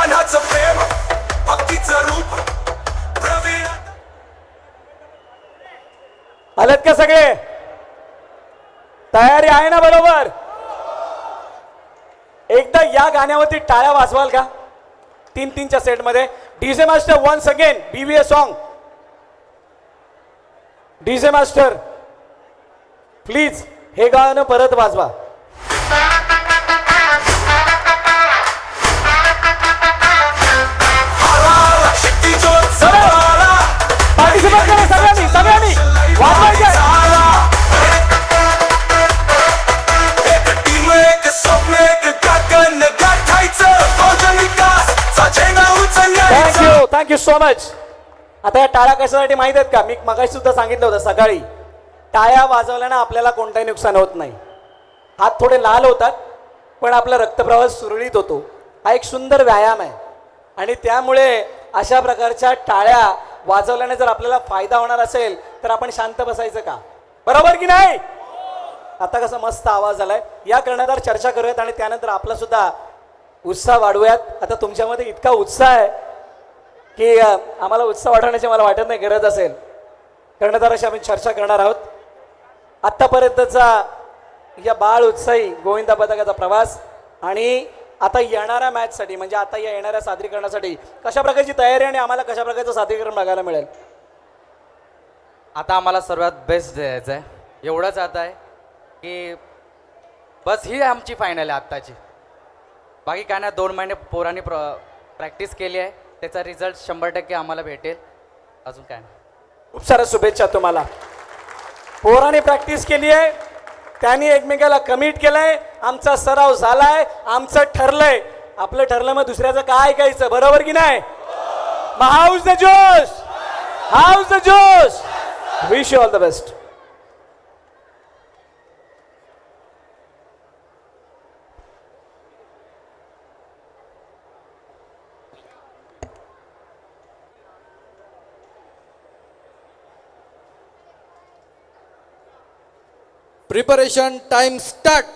S5: अनाचं प्रेम भक्तीचं रूप प्रवीण.
S1: आलेत का सगळे? तयारी आहे ना बरोबर? एकदा या गाण्यावरती टाळ्या वाजवाल का? 3-3च्या सेटमध्ये. DJ master once again BBA song. DJ master please हे गाणं परत वाजवा.
S5: शक्ती जोत सवाला
S1: पार्टिसिपेट करा सगळ्यांनी वाजवायचे.
S5: एक टीम एक स्वप्न एक गगन गाठायचं भोजन विकासचा झेंडा उचलायचा.
S1: Thank you so much. आता या टाळ्या कशासाठी माहित आहेत का? मी मगाशी सुद्धा सांगितलं होतं सकाळी, टाळ्या वाजवल्यानं आपल्याला कोणताही नुकसान होत नाही. हात थोडे लाल होतात पण आपला रक्तप्रवाह सुरळीत होतो. हा एक सुंदर व्यायाम आहे आणि त्यामुळे अशा प्रकारच्या टाळ्या वाजवल्याने जर आपल्याला फायदा होणार असेल तर आपण शांत बसायचं का? बरोबर की नाही? आता कसा मस्त आवाज आलाय. या कर्णधार चर्चा करूयात आणि त्यानंतर आपला सुद्धा उत्साह वाढवूयात. आता तुमच्यामध्ये इतका उत्साह आहे की आम्हाला उत्साह वाढवण्याची मला वाटत नाही गरज असेल. कर्णधाराशी आम्ही चर्चा करणार आहोत. आत्तापर्यंतचा या बाळ उत्साही गोविंदा पदकाचा प्रवास आणि आता येणाऱ्या मॅचसाठी म्हणजे आता या येणाऱ्या सादरीकरणासाठी कशा प्रकारची तयारी आणि आम्हाला कशा प्रकारचं सादरीकरण बघायला मिळेल?
S9: आता आम्हाला सर्वात बेस्ट द्यायचं आहे. एवढंच आता आहे की बस ही आमची फायनल आहे आत्ताची. बाकी काय नाही. 2 महिने पोरांनी प्रॅक्टिस केली आहे. त्याचा रिझल्ट 100% आम्हाला भेटेल. अजून काय नाही.
S1: खूप साऱ्या शुभेच्छा तुम्हाला. पोराने प्रॅक्टिस केली आहे, त्यांनी एकमेकाला कमिट केलंय, आमचा सराव झालाय, आमचं ठरलंय. आपलं ठरलं मग दुसऱ्याचं काय ऐकायचं? बरोबर की नाही? मग house the josh, how's the josh. Wish you all the best.
S4: Preparation time start.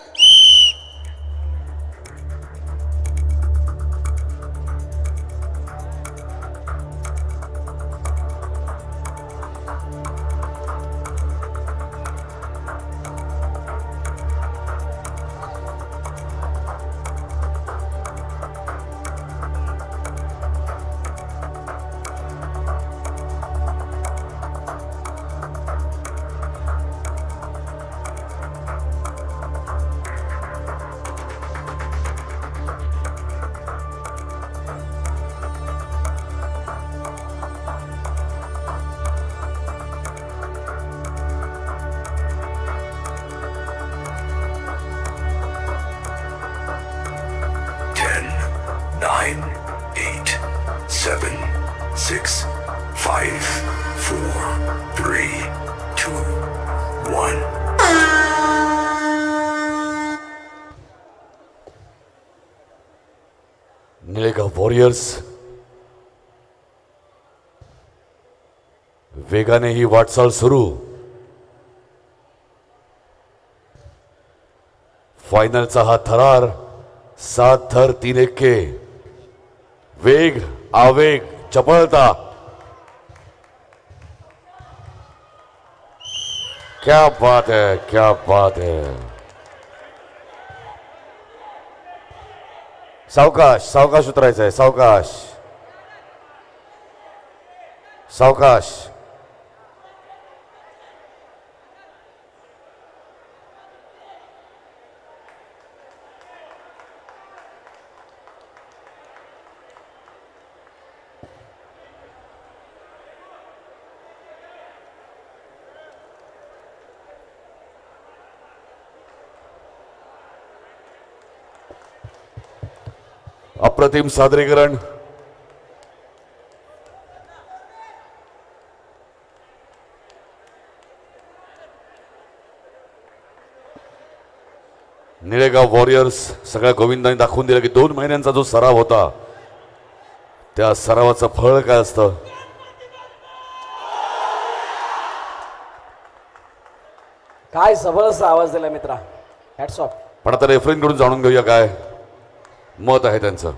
S5: Nine, 8, 7, 6, 5, 4, 3, 2, 1.
S2: निळेगाव warriors वेगाने ही वाटचाल सुरू. फायनलचा हा थरार 7 थर 3 एक्के. वेग, आवेग, चपळता. क्या बात है, क्या बात है. सावकाश सावकाश उतरायचं आहे, सावकाश. सावकाश. अप्रतिम सादरीकरण. निळेगाव वॉरियर्स सगळ्या गोविंदाने दाखवून दिलं की 2 महिन्यांचा जो सराव होता त्या सरावाचं फळ काय असतं.
S1: काय जबरदस्त आवाज दिला मित्रा, हॅट्स ऑफ.
S2: पण आता रेफरींकडून जाणून घेऊया काय मत आहे त्यांचं.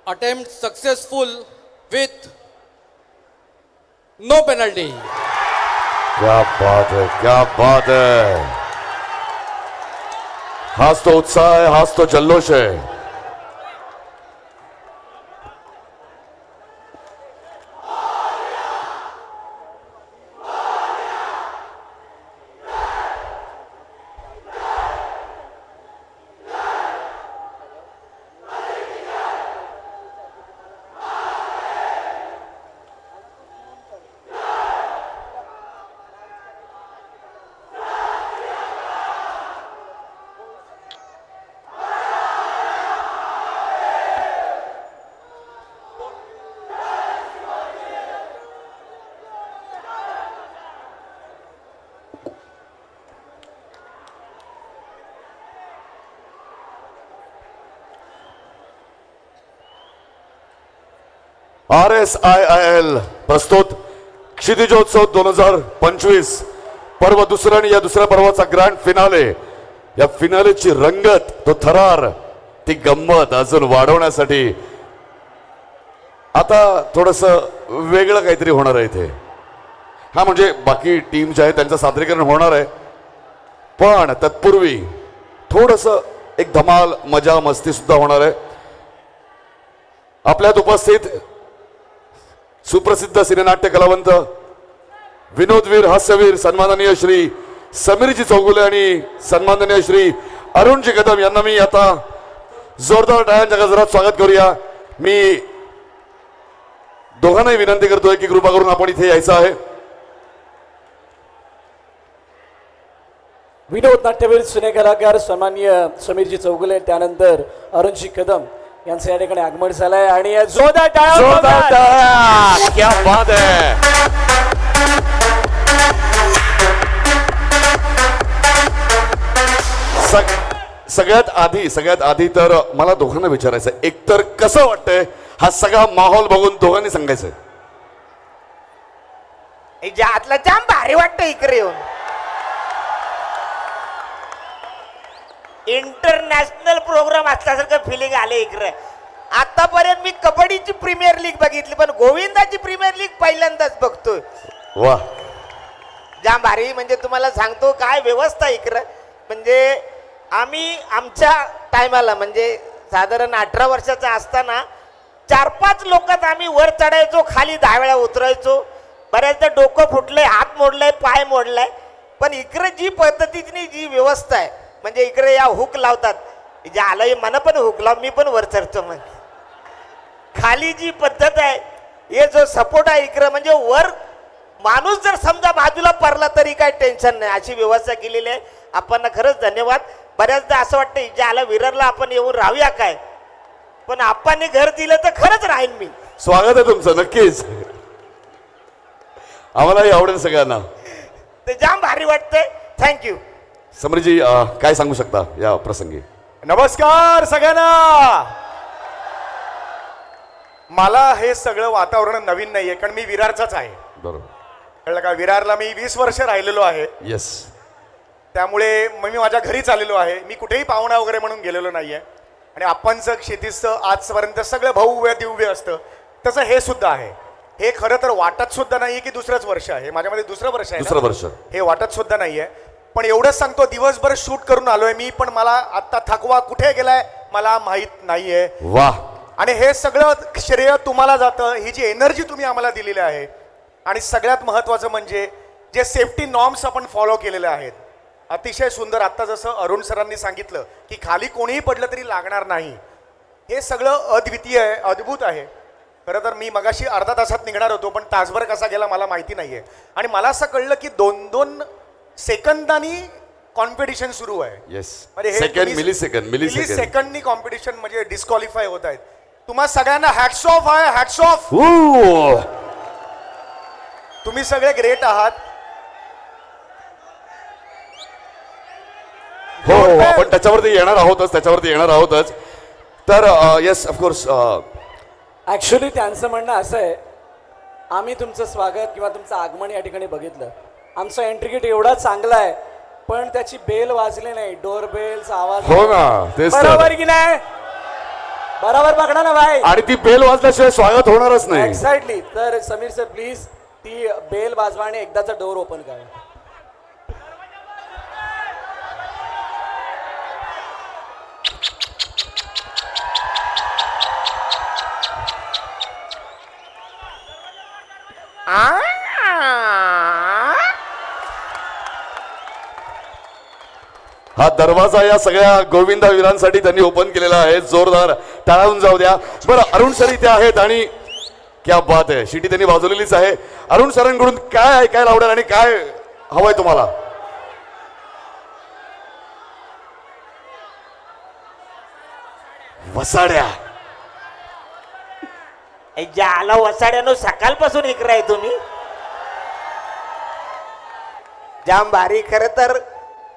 S4: Attempt successful with no penalty.
S2: क्या बात है, क्या बात है. हाच तो उत्साह आहे, हाच तो जल्लोष आहे. RSIIL प्रस्तुत क्षितिजोत्सव 2025 पर्व दुसरं आणि या दुसऱ्या पर्वाचा ग्रँड फिनाले. या फिनालेची रंगत, तो थरार, ती गंमत अजून वाढवण्यासाठी आता थोडस वेगळं काहीतरी होणार आहे इथे. हा म्हणजे बाकी टीम जे आहे त्यांचं सादरीकरण होणार आहे, पण तत्पूर्वी थोडस एक धमाल, मजा, मस्ती सुद्धा होणार आहे. आपल्यात उपस्थित सुप्रसिद्ध सिनेनाट्य कलावंत, विनोदवीर, हास्यवीर, सन्माननीय श्री समीरजी चौगुले आणि सन्माननीय श्री अरुणजी कदम यांना मी आता जोरदार टाळ्यांच्या गजरात स्वागत करूया. मी दोघांनाही विनंती करतोय की कृपा करून आपण इथे यायचं आहे.
S1: विनोद नाट्यवीर, सिनेकलाकार सन्माननीय समीरजी चौगुले, त्यानंतर अरुणजी कदम यांचं या ठिकाणी आगमन झालंय आणि जोरदार
S2: जोरदार
S1: टाळ्या.
S2: टाळ्या. क्या बात है. सगळ्यात आधी तर मला दोघांना विचारायचं, एकतर कसं वाटतंय हा सगळा माहोल बघून दोघांनी सांगायचं.
S10: आतला जाम भारी वाटतं इकडे येऊन. इंटरनॅशनल प्रोग्राम असल्यासारखं फिलिंग आले इकडे. आतापर्यंत मी कबड्डीची प्रीमियर लीग बघितली, पण गोविंदाची प्रीमियर लीग पहिल्यांदाच बघतोय.
S2: वा,
S10: जाम भारी. म्हणजे तुम्हाला सांगतो काय व्यवस्था इकडं. म्हणजे आम्ही आमच्या टायमाला म्हणजे साधारण 18 वर्षाचा असताना 4-5 लोकात आम्ही वर चढायचो, खाली 10 वेळा उतरायचो. बऱ्याचदा डोकं फुटलंय, हात मोडलाय, पाय मोडलाय. पण इकडे जी पद्धतीची जी व्यवस्था आहे, म्हणजे इकडे या हुक लावतात, जे आलं मला पण हुक लाव, मी पण वर चढतो. मग खाली जी पद्धत आहे, हे जो सपोर्ट आहे इकडे, म्हणजे वर माणूस जर समजा बाजूला पडला तरी काय टेन्शन नाही, अशी व्यवस्था केलेली आहे. आपण खरंच धन्यवाद. बऱ्याचदा असं वाटतं जे आलं विरारला आपण येऊन राहूया काय, पण आपण घर दिलं तर खरंच राहीन मी.
S2: स्वागत आहे तुमचं नक्कीच. आम्हालाही आवडेल सगळ्यांना.
S10: ते जाम भारी वाटतंय. थँक्यू.
S2: समीरजी काय सांगू शकता या प्रसंगी.
S11: नमस्कार सगळ्यांना. मला हे सगळं वातावरण नवीन नाहीये, कारण मी विरारचाच आहे.
S2: बरोबर,
S11: कळलं का. विरारला मी 20 वर्ष राहिलेलो आहे.
S2: येस.
S11: त्यामुळे मी माझ्या घरीच आलेलो आहे. मी कुठेही पाहुणा वगैरे म्हणून गेलेलो नाहीये. आणि आपणचं शेतीचं आजपर्यंत सगळं भव्य दिव्य असतं, तसं हे सुद्धा आहे. हे खरं तर वाटत सुद्धा नाहीये की दुसरंच वर्ष आहे. माझ्यामध्ये दुसरं वर्ष आहे ना?
S2: दुसरं वर्ष.
S11: हे वाटत सुद्धा नाहीये. पण एवढंच सांगतो, दिवसभर शूट करून आलोय मी, पण मला आता थकवा कुठे गेलाय मला माहित नाहीये.
S2: वाह.
S11: आणि हे सगळं श्रेय तुम्हाला जातं, ही जी एनर्जी तुम्ही आम्हाला दिलेली आहे. आणि सगळ्यात महत्त्वाचं म्हणजे जे सेफ्टी नॉर्म्स आपण फॉलो केलेले आहेत, अतिशय सुंदर. आत्ता जसं अरुण सरांनी सांगितलं की खाली कोणीही पडलं तरी लागणार नाही, हे सगळं अद्वितीय आहे, अद्भुत आहे. खरं तर मी मगाशी अर्धा तासात निघणार होतो, पण तासभर कसा गेला मला माहिती नाहीये. आणि मला असं कळलं की 2-2 सेकंदांनी कॉम्पिटिशन सुरू आहे.
S2: येस.
S11: म्हणजे हे
S2: सेकंड, मिली
S11: सेकंडनी कॉम्पिटिशन म्हणजे डिस्क्वालिफाय होत आहेत. तुम्हा सगळ्यांना हॅट्स ऑफ आहे, हॅट्स ऑफ. तुम्ही सगळे ग्रेट आहात.
S2: हो, आपण त्याच्यावरती येणार आहोतच. तर येस, ऑफकोर्स.
S1: ॲक्च्युली त्यांचं म्हणणं असं आहे, आम्ही तुमचं स्वागत किंवा तुमचं आगमन या ठिकाणी बघितलं. आमचा एंट्री गेट एवढा चांगला आहे, पण त्याची बेल वाजली नाही, डोर बेलचा आवाज.
S2: हो ना, तेच तर.
S1: बरोबर की नाही? बरोबर पकडा ना भाई.
S2: आणि ती बेल वाजल्याशिवाय स्वागत होणारच नाही.
S1: एक्झॅक्टली. तर समीर सर प्लीज ती बेल वाजवा आणि एकदाचा डोर ओपन करा.
S2: हा दरवाजा या सगळ्या गोविंदा वीरांसाठी त्यांनी ओपन केलेला आहे. जोरदार टाळून जाऊ द्या. बरं, अरुण सर इथे आहेत आणि क्या बात आहे, शिटी त्यांनी वाजवलेलीच आहे. अरुण सरांकडून काय ऐकायला आवडेल आणि काय हवंय तुम्हाला? वसाड्या.
S10: ज्याला वसाड्यानो सकाळपासून इकराय तुम्ही. जाम भारी. खरं तर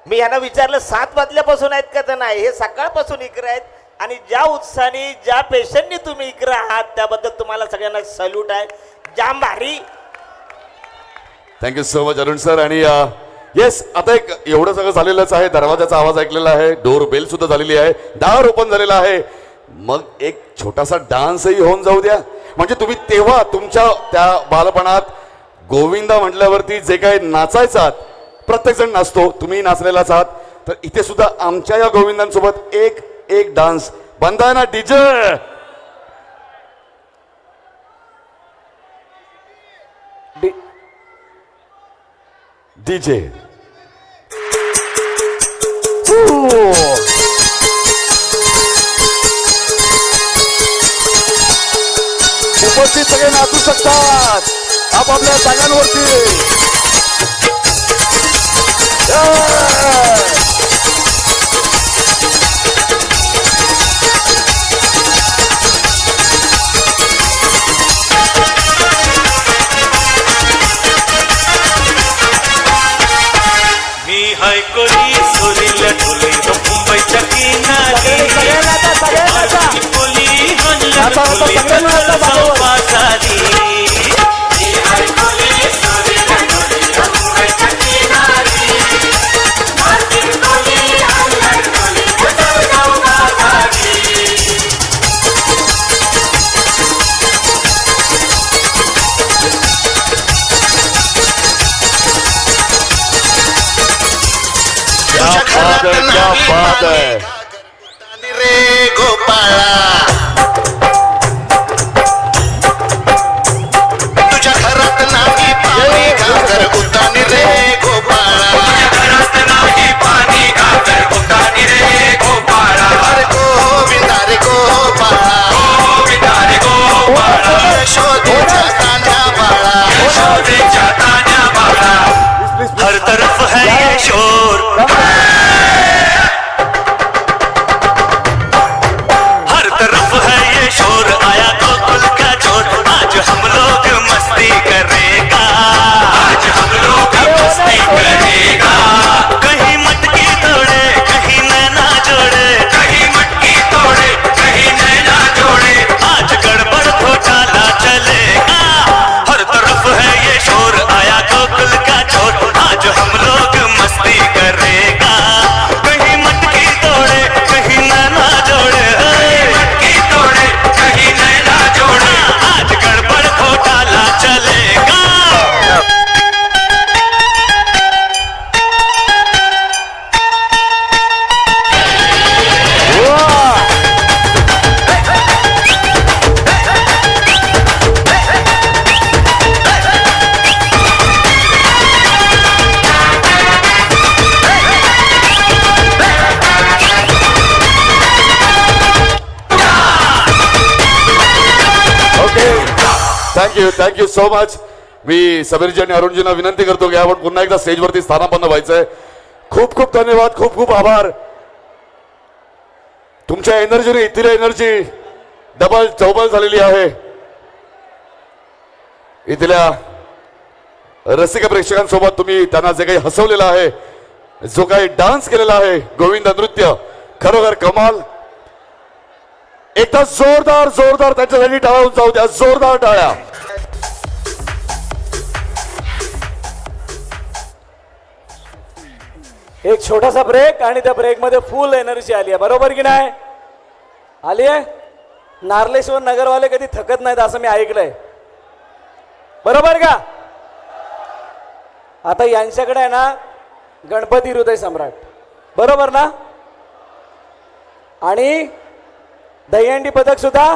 S10: मी यांना विचारलं 7 वाजल्यापासून आहेत का? तर नाही, हे सकाळपासून इकडे आहेत. आणि ज्या उत्साहाने ज्या पेशंटनी तुम्ही इकडे आहात त्याबद्दल तुम्हाला सगळ्यांना सल्यूट आहे. जाम भारी.
S2: Thank you so much Arun sir. आणि येस, आता एक एवढं सगळं झालेलंच आहे. दरवाजाचा आवाज ऐकलेला आहे, डोर बेल सुद्धा झालेली आहे, दार ओपन झालेला आहे. मग एक छोटासा डान्सही होऊन जाऊ द्या. म्हणजे तुम्ही तेव्हा तुमच्या त्या बालपणात गोविंदा म्हटल्यावरती जे काही नाचायचात, प्रत्येक जण नाचतो, तुम्ही नाचलेलाच आहात. तर इथे सुद्धा आमच्या या गोविंदांसोबत एक डान्स बंद आहे ना डीजे? डीजे उपस्थित सगळे नाचू शकतात आपापल्या जागांवरती.
S5: मी हाय कोली सोरीला ठोले मुंबईच्या किनारी कोली हल्ला ठोले चौपासारी. मी हाय कोली सोरीला ठोले मुंबईच्या किनारी कोली हल्ला ठोले चौपासारी.
S2: क्या बात है
S5: रे गोपाळा, तुझ्या घरात नाही पाणी घागर उतानी रे गोपाळा. तुझ्या घरात नाही पाणी घागर उतानी रे गोपाळा. अरे गोविंदा रे गोपाळा, गोविंदा रे गोपाळा. यशोदेच्या तान्या बाळा, यशोदेच्या तान्या बाळा. हर तरफ है ये शोर, हर तरफ
S2: थँक्यू सो मच. मी समीरजी आणि अरुणजींना विनंती करतो की आपण पुन्हा एकदा स्टेजवरती स्थानापन्न व्हायचंय. खूप खूप धन्यवाद, खूप खूप आभार. तुमच्या एनर्जीने इथली एनर्जी डबल चौबल झालेली आहे. इथल्या रसिक प्रेक्षकांसोबत तुम्ही त्यांना जे काही हसवलेलं आहे, जो काही डान्स केलेला आहे, गोविंद नृत्य खरोखर कमाल. एकदा जोरदार जोरदार त्यांच्यासाठी टाळा जाऊ द्या, जोरदार टाळ्या.
S1: एक छोटासा ब्रेक आणि त्या ब्रेकमध्ये फुल एनर्जी आली आहे, बरोबर की नाही? आली आहे. नार्लेश्वर नगरवाले कधी थकत नाहीत असं मी ऐकलंय, बरोबर का? आता यांच्याकडे आहे ना गणपती हृदय सम्राट, बरोबर ना? आणि दहीहंडी पदक सुद्धा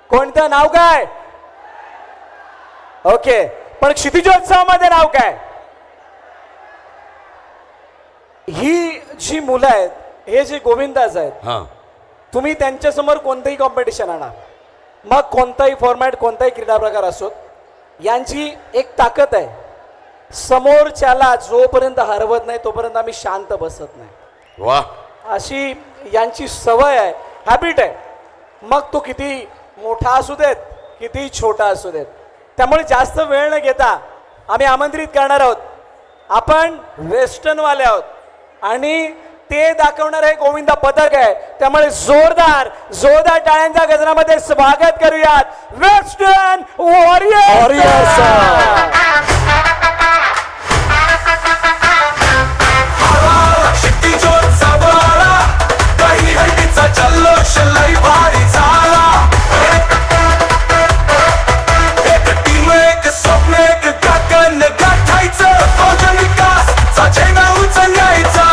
S1: कोणतं नाव काय? ओके, पण क्षितिजोत्सवामध्ये नाव काय? ही जी मुलं आहेत, हे जे गोविंदाज आहेत,
S2: हा,
S1: तुम्ही त्यांच्यासमोर कोणतंही कॉम्पिटिशन आणा, मग कोणताही फॉर्मॅट, कोणताही क्रीडा प्रकार असो, यांची एक ताकद आहे, समोरच्याला जोपर्यंत हरवत नाही तोपर्यंत आम्ही शांत बसत नाही.
S2: वा,
S1: अशी यांची सवय आहे, हॅबिट आहे. मग तो किती मोठा असू देत, किती छोटा असू देत. त्यामुळे जास्त वेळ न घेता आम्ही आमंत्रित करणार आहोत. आपण वेस्टर्नवाले आहोत आणि ते दाखवणार हे गोविंदा पदक आहे. त्यामुळे जोरदार जोरदार टाळ्यांच्या गजरामध्ये स्वागत करूयात वेस्टर्न वॉरियर्स.
S5: दहीहंडीचा जल्लोष लई भारी झाला. एक टीम, एक स्वप्न, एक गगन गाठायचं, फौजन विकासचा झेंडा उचलायचा.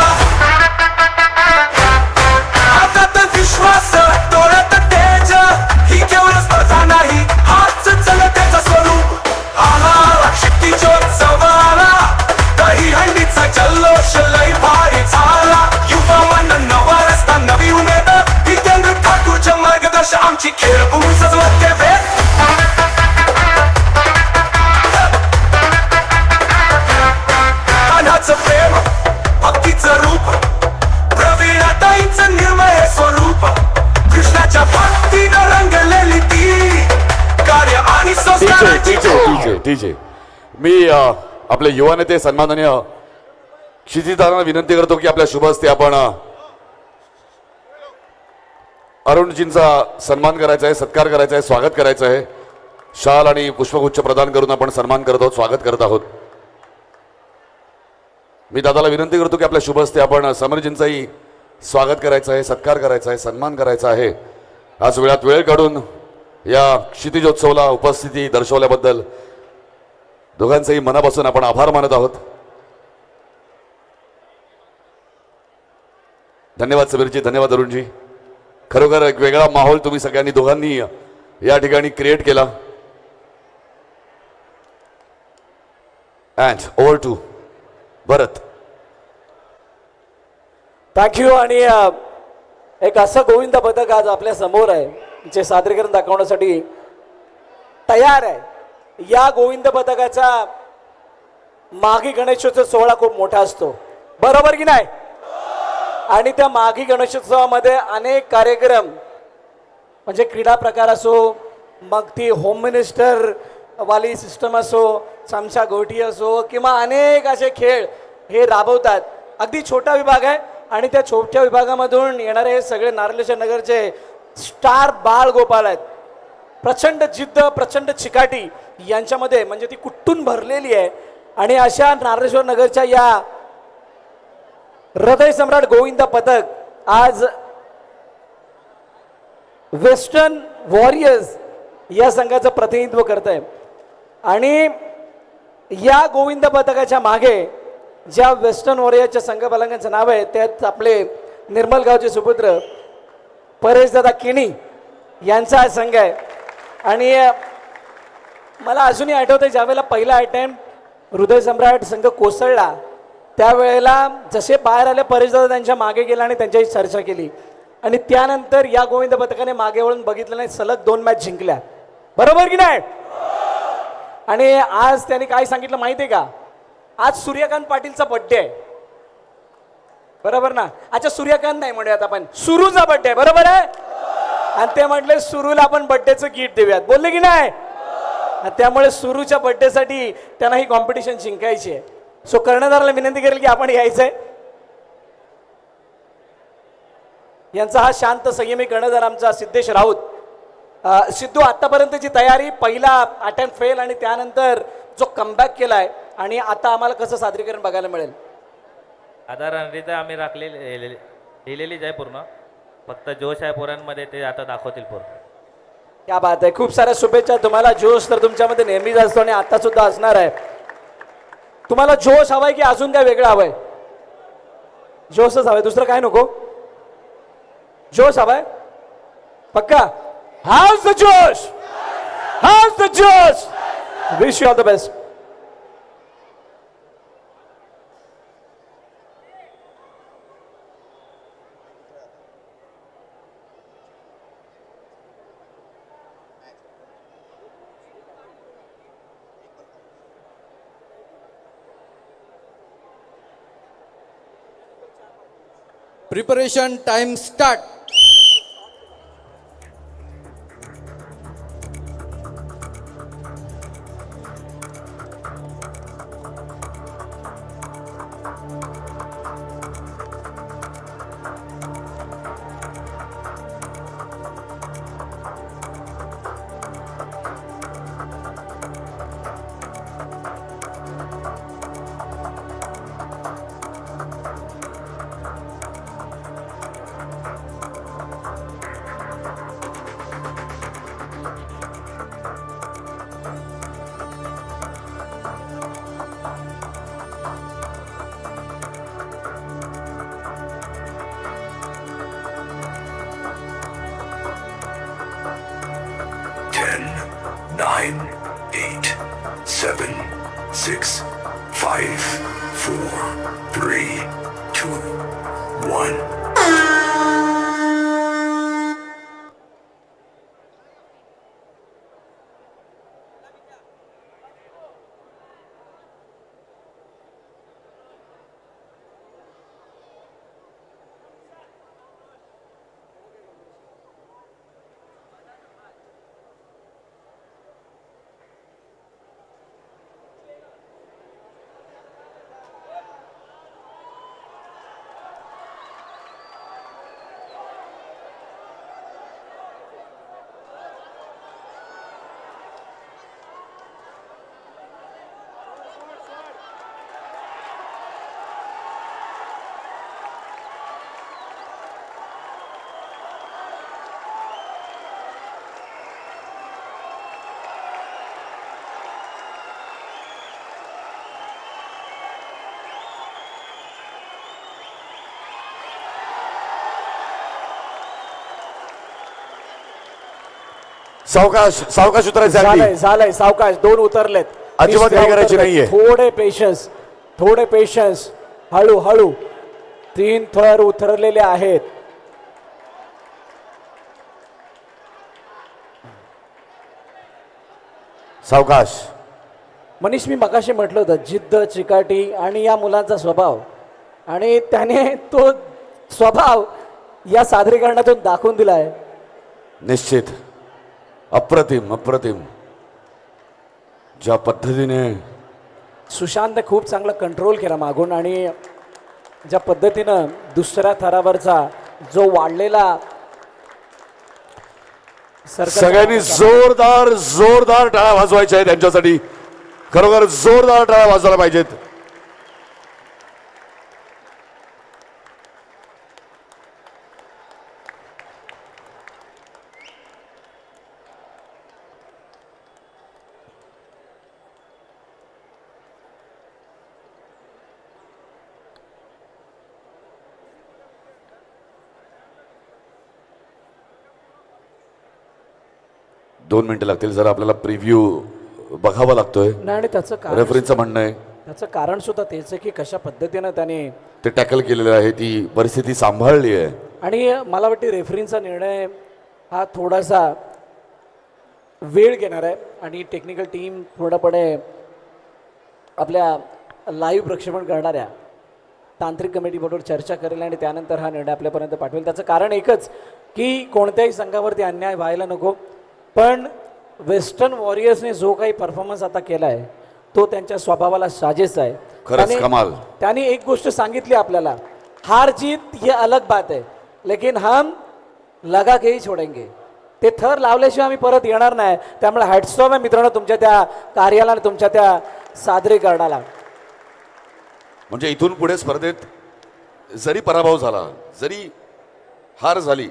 S5: हातात विश्वास, डोळ्यात तेज, ही केवळ स्पर्धा नाही, हाच जनतेचं स्वरूप. आला शक्तीजोत्सवाला, दहीहंडीचा जल्लोष लई भारी झाला. युवा मन, नवा रस्ता, नवी उमेद, जितेंद्र ठाकूरच्या मार्गदर्शन आमची खेळभूमी सजवत ठेवे. कान्हाचं प्रेम, भक्तीचं रूप, प्रवीणाताईंचं निर्मळ स्वरूप, कृष्णाच्या भक्तीनं रंगलेली ती कार्य आणि संस्काराची.
S2: टीजे मी आपले युवा नेते सन्माननीय क्षितिजदारांना विनंती करतो की आपल्या शुभ हस्ते आपण अरुणजींचा सन्मान करायचा आहे, सत्कार करायचा आहे, स्वागत करायचं आहे. शाल आणि पुष्पगुच्छ प्रदान करून आपण सन्मान करत आहोत, स्वागत करत आहोत. मी दादाला विनंती करतो की आपल्या शुभ हस्ते आपण समीरजींचाही स्वागत करायचं आहे, सत्कार करायचा आहे, सन्मान करायचा आहे. आज वेळात वेळ काढून या क्षितिजोत्सवाला उपस्थिती दर्शवल्याबद्दल दोघांचंही मनापासून आपण आभार मानत आहोत. धन्यवाद समीरजी, धन्यवाद अरुणजी. खरोखर एक वेगळा माहोल तुम्ही सगळ्यांनी दोघांनी या ठिकाणी क्रिएट केला. And over to Bharat.
S1: Thank you. आणि एक असं गोविंद पदक आज आपल्या समोर आहे जे सादरीकरण दाखवण्यासाठी तयार आहे. या गोविंद पदकाचा माघी गणेशोत्सव सोहळा खूप मोठा असतो, बरोबर की नाही? आणि त्या माघी गणेशोत्सवामध्ये अनेक कार्यक्रम, म्हणजे क्रीडा प्रकार असो, मग ती होम मिनिस्टर वाली सिस्टम असो, चमचा गोटी असो, किंवा अनेक असे खेळ हे राबवतात. अगदी छोटा विभाग आहे आणि त्या छोट्या विभागामधून येणारे हे सगळे नार्लेश्वर नगरचे स्टार बाळ गोपाल आहेत. प्रचंड जिद्द, प्रचंड चिकाटी यांच्यामध्ये, म्हणजे ती कुठून भरलेली आहे. आणि अशा नार्लेश्वर नगरच्या या हृदय सम्राट गोविंदा पदक आज वेस्टर्न वॉरियर्स या संघाचं प्रतिनिधित्व करत आहे. आणि या गोविंद पदकाच्या मागे ज्या वेस्टर्न वॉरियरच्या संघ बलांगांचं नाव आहे त्यात आपले निर्मल गावचे सुपुत्र परेशदादा किणी यांचा हा संघ आहे. आणि मला अजूनही आठवतं ज्यावेळेला पहिला अटेम्प्ट हृदय सम्राट संघ कोसळला त्यावेळेला जसे बाहेर आले परेशदादा त्यांच्या मागे गेला आणि त्यांच्याशी चर्चा केली. आणि त्यानंतर या गोविंद पथकाने मागे वळून बघितलं नाही, सलग 2 मॅच जिंकल्या, बरोबर की नाही? आणि आज त्यांनी काय सांगितलं माहिती आहे का? आज सूर्यकांत पाटीलचा बर्थडे आहे, बरोबर ना? अच्छा, सूर्यकांत नाही म्हणूयात आपण, सुरूचा बर्थडे आहे, बरोबर आहे? आणि ते म्हटले सुरूला आपण बर्थडेचं गिफ्ट देऊयात, बोलले की नाही? आणि त्यामुळे सुरूच्या बर्थडेसाठी त्यांना ही कॉम्पिटिशन जिंकायची आहे. सो कर्णधाराला विनंती करेल की आपण यायचंय. यांचा हा शांत संयमी कर्णधार आमचा सिद्धेश राऊत. सिद्धू, आतापर्यंतची तयारी, पहिला अटेम्प्ट फेल आणि त्यानंतर जो कमबॅक केलाय, आणि आता आम्हाला कसं सादरीकरण बघायला मिळेल?
S6: आता रणनीती आम्ही लिहिलेलीच आहे पूर्ण, फक्त जोश आहे पोरांमध्ये, ते आता दाखवतील पूर्ण.
S1: क्या बात आहे, खूप साऱ्या शुभेच्छा तुम्हाला. जोश तर तुमच्यामध्ये नेहमीच असतो आणि आता सुद्धा असणार आहे. तुम्हाला जोश हवाय की अजून काय वेगळं हवंय? जोशच हवाय, दुसरं काय नको? जोश हवाय पक्का? House the josh, how's the josh. Wish you all the best.
S4: Preparation time start.
S5: Nine, 8, 7, 6, 5, 4, 3, 2, 1.
S2: सावकाश सावकाश उतरायचं आहे
S1: झालंय
S2: अगदी.
S1: झालंय, सावकाश. दोन उतरलेत,
S2: अजिबात
S1: तिसऱ्या
S2: घाई करायची
S1: उतरलेत.
S2: नाहीये.
S1: थोडे पेशन्स, हळू हळू. 3 थर उतरलेले आहेत.
S2: सावकाश.
S1: मनीष, मी मगाशी म्हटलं होतं, जिद्द, चिकाटी आणि या मुलांचा स्वभाव, आणि त्याने तो स्वभाव या सादरीकरणातून दाखवून दिलाय.
S2: निश्चित अप्रतिम अप्रतिम. ज्या पद्धतीने
S1: सुशांतने खूप चांगला कंट्रोल केला मागून, आणि ज्या पद्धतीनं दुसऱ्या थरावरचा जो वाढलेला
S2: सगळ्यांनी जोरदार जोरदार टाळ्या वाजवायच्या आहेत त्यांच्यासाठी. खरोखर जोरदार टाळ्या वाजवायला पाहिजेत. दोन मिनिटं लागतील. जरा आपल्याला प्रिव्ह्यू बघावा लागतोय.
S1: नाही, आणि त्याचं कारण
S2: रेफरीचं म्हणणं आहे
S1: त्याचं कारण सुद्धा तेच आहे की कशा पद्धतीनं त्याने
S2: ते टॅकल केलेलं आहे, ती परिस्थिती सांभाळली आहे.
S1: आणि मला वाटते रेफरींचा निर्णय हा थोडासा वेळ घेणार आहे आणि टेक्निकल टीम पूर्णपणे आपल्या लाईव्ह प्रक्षेपण करणाऱ्या तांत्रिक कमिटीबरोबर चर्चा करेल आणि त्यानंतर हा निर्णय आपल्यापर्यंत पाठवेल. त्याचं कारण एकच की कोणत्याही संघावरती अन्याय व्हायला नको. पण वेस्टर्न वॉरियर्सने जो काही परफॉर्मन्स आता केला आहे तो त्यांच्या स्वभावाला साजेस आहे.
S2: खरंच कमाल.
S1: त्यांनी एक गोष्ट सांगितली आपल्याला, हार जीत ये अलग बात है लेकिन हम लगा के ही छोडेंगे. ते थर लावल्याशिवाय आम्ही परत येणार नाही. त्यामुळे हॅट्स ऑफ आहे मित्रांनो तुमच्या त्या कार्याला आणि तुमच्या त्या सादरीकरणाला.
S2: म्हणजे इथून पुढे स्पर्धेत जरी पराभव झाला, जरी हार झाली,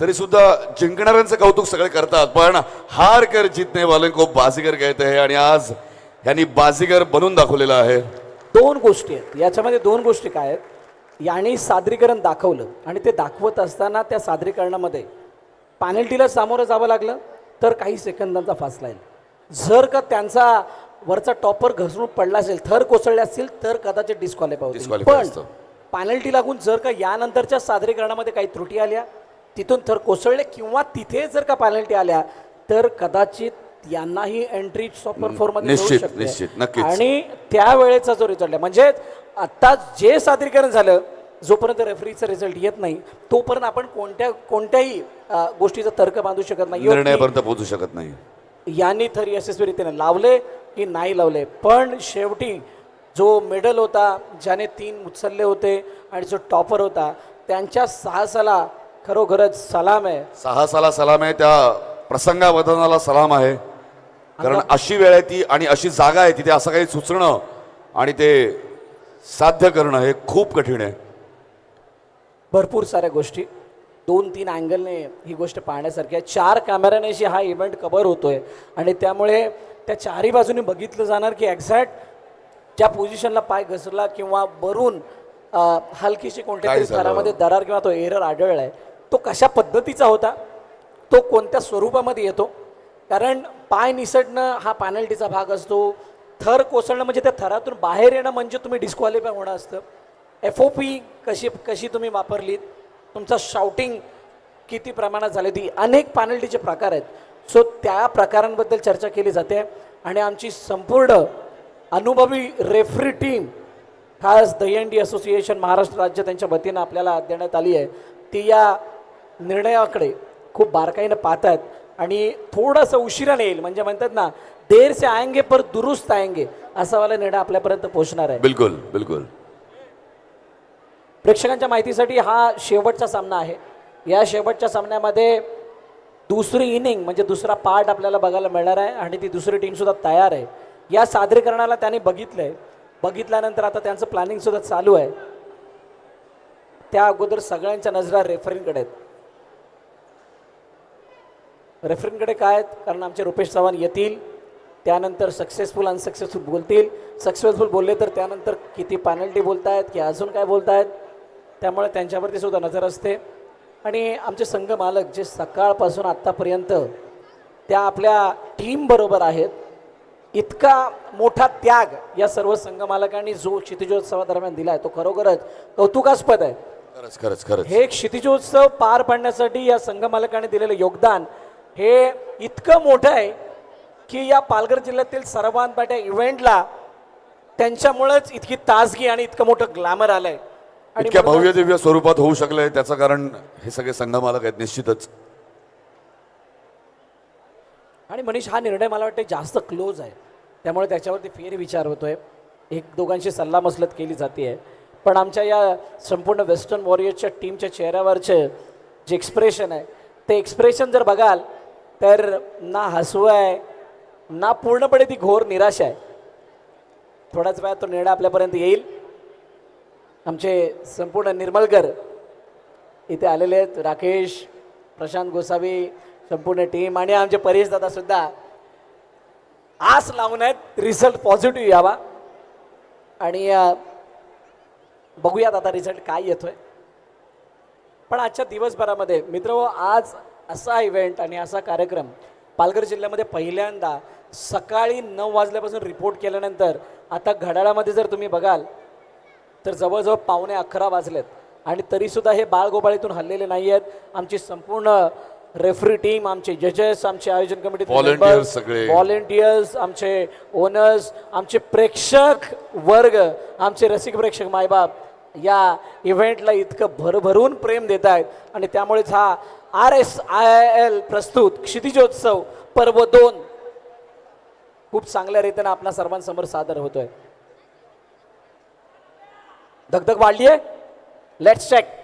S2: तरी सुद्धा जिंकणाऱ्यांचं कौतुक सगळे करतात, पण हार कर जितने वाले को बाजीगर कहते हैं. आणि आज यांनी बाजीगर बनून दाखवलेलं आहे.
S1: दोन गोष्टी आहेत याच्यामध्ये. दोन गोष्टी काय आहेत, यांनी सादरीकरण दाखवलं आणि ते दाखवत असताना त्या सादरीकरणामध्ये पॅनल्टीला सामोरं जावं लागलं तर काही सेकंदांचा फासला येईल. जर का त्यांचा वरचा टॉपर घसरून पडला असेल, थर कोसळले असतील तर कदाचित डिस्क्वालिफाय होतील.
S2: Disqualify
S1: पण
S2: असतं.
S1: पॅनल्टी लागून जर का यानंतरच्या सादरीकरणामध्ये काही त्रुटी आल्या, तिथून थर कोसळले किंवा तिथे जर का पॅनल्टी आल्या तर कदाचित यांनाही एंट्री टॉपर फोर मध्ये मिळू
S2: निश्चित,
S1: शकते.
S2: निश्चित, नक्कीच.
S1: आणि त्यावेळेचा जो रिझल्ट आहे, म्हणजे आता जे सादरीकरण झालं, जोपर्यंत रेफरीचा रिझल्ट येत नाही तोपर्यंत आपण कोणत्याही गोष्टीचा तर्क बांधू शकत नाही.
S2: निर्णयापर्यंत पोहोचू शकत नाही.
S1: यांनी थर यशस्वीरित्याने लावले की नाही लावले, पण शेवटी जो मेडल होता, ज्याने 3 उचलले होते आणि जो टॉपर होता, त्यांच्या साहसाला खरोखरच सलाम आहे.
S2: साहसाला सलाम आहे, त्या प्रसंगावधानाला सलाम आहे. कारण अशी वेळ आहे ती आणि अशी जागा आहे तिथे असं काही सुचणं आणि ते साध्य करणं हे खूप कठीण आहे.
S1: भरपूर साऱ्या गोष्टी 2-3 अँगलने ही गोष्ट पाहण्यासारखी आहे. 4 कॅमेऱ्यानेशी हा इव्हेंट कव्हर होतोय आणि त्यामुळे त्या चारही बाजूने बघितलं जाणार की एक्झॅक्ट ज्या पोझिशनला पाय घसरला किंवा वरून हलकीशी कोणत्या
S2: काय
S1: तरी
S2: झालं?
S1: थरामध्ये दरार किंवा तो एरर आढळलाय, तो कशा पद्धतीचा होता, तो कोणत्या स्वरूपामध्ये येतो. कारण पाय निसटणं हा पॅनल्टीचा भाग असतो. थर कोसळणं म्हणजे त्या थरातून बाहेर येणं म्हणजे तुम्ही डिस्क्वालिफाय होणं असतं. FOP कशी तुम्ही वापरलीत, तुमचा शाउटिंग किती प्रमाणात झाली, ती अनेक पॅनल्टीचे प्रकार आहेत. सो त्या प्रकारांबद्दल चर्चा केली जाते आणि आमची संपूर्ण अनुभवी रेफरी टीम, खास दहीहंडी असोसिएशन महाराष्ट्र राज्य त्यांच्या वतीनं आपल्याला देण्यात आली आहे, ती या निर्णयाकडे खूप बारकाईनं पाहत आहेत आणि थोडंसं उशिराने येईल. म्हणजे म्हणतात ना, देर से आएंगे पर दुरुस्त आएंगे, असा वाला निर्णय आपल्यापर्यंत पोहोचणार आहे.
S2: बिलकुल बिलकुल.
S1: प्रेक्षकांच्या माहितीसाठी हा शेवटचा सामना आहे. या शेवटच्या सामन्यामध्ये दुसरी इनिंग म्हणजे दुसरा पार्ट आपल्याला बघायला मिळणार आहे आणि ती दुसरी टीमसुद्धा तयार आहे. या सादरीकरणाला त्यांनी बघितलं आहे. बघितल्यानंतर आता त्यांचं प्लॅनिंगसुद्धा चालू आहे. त्या अगोदर सगळ्यांच्या नजरा रेफरींकडे आहेत. रेफरींकडे काय आहेत, कारण आमचे रुपेश चव्हाण येतील, त्यानंतर सक्सेसफुल अनसक्सेसफुल बोलतील. सक्सेसफुल बोलले तर त्यानंतर किती पॅनल्टी बोलतायत की अजून काय बोलतायत, त्यामुळे त्यांच्यावरती सुद्धा नजर असते. आणि आमचे संघ मालक जे सकाळपासून आत्तापर्यंत त्या आपल्या टीमबरोबर आहेत, इतका मोठा त्याग या सर्व संघ मालकांनी जो क्षितिजोत्सवादरम्यान दिला आहे तो खरोखरच कौतुकास्पद आहे.
S2: खरंच खरंच खरंच.
S1: हे क्षितिजोत्सव पार पाडण्यासाठी या संघ मालकांनी दिलेलं योगदान हे इतकं मोठं आहे की या पालघर जिल्ह्यातील सर्वात मोठ्या इव्हेंटला त्यांच्यामुळेच इतकी ताजगी आणि इतकं मोठं ग्लॅमर आलंय. आणि
S2: इतक्या भव्य दिव्य स्वरूपात होऊ शकलंय त्याचं कारण हे सगळे संघ मालक आहेत निश्चितच.
S1: आणि मनीष, हा निर्णय मला वाटतं जास्त क्लोज आहे, त्यामुळे त्याच्यावरती फेरविचार होतोय, एक दोघांशी सल्लामसलत केली जाते. पण आमच्या या संपूर्ण वेस्टर्न वॉरियर्सच्या टीमच्या चेहऱ्यावरचे जे एक्सप्रेशन आहे ते एक्सप्रेशन जर बघाल तर ना हसू आहे ना पूर्णपणे ती घोर निराशा आहे. थोड्याच वेळात तो निर्णय आपल्यापर्यंत येईल. आमचे संपूर्ण निर्मलकर इथे आलेले आहेत, राकेश, प्रशांत गोसावी, संपूर्ण टीम आणि आमचे परेश दादा सुद्धा आस लावून आहेत रिझल्ट पॉझिटिव्ह यावा. आणि बघूयात आता रिझल्ट काय येतोय. पण आजच्या दिवसभरामध्ये मित्र, आज असा इव्हेंट आणि असा कार्यक्रम पालघर जिल्ह्यामध्ये पहिल्यांदा सकाळी 9 वाजल्यापासून रिपोर्ट केल्यानंतर आता घड्याळामध्ये जर तुम्ही बघाल तर जवळजवळ 11:15 वाजलेत आणि तरीसुद्धा हे बाळगोबाळीतून हल्लेले नाही आहेत. आमची संपूर्ण रेफरी टीम, आमचे जजेस, आमचे आयोजन कमिटी,
S2: Volunteers सगळे.
S1: व्हॉलेंटियर्स, आमचे ओनर्स, आमचे प्रेक्षक वर्ग, आमचे रसिक प्रेक्षक मायबाप या इव्हेंटला इतकं भरभरून प्रेम देत आहेत आणि त्यामुळेच हा RSIL प्रस्तुत क्षितिजोत्सव पर्व 2 खूप चांगल्या रीतीने आपल्या सर्वांसमोर सादर होतोय. धगधग वाढलीये. Let's check.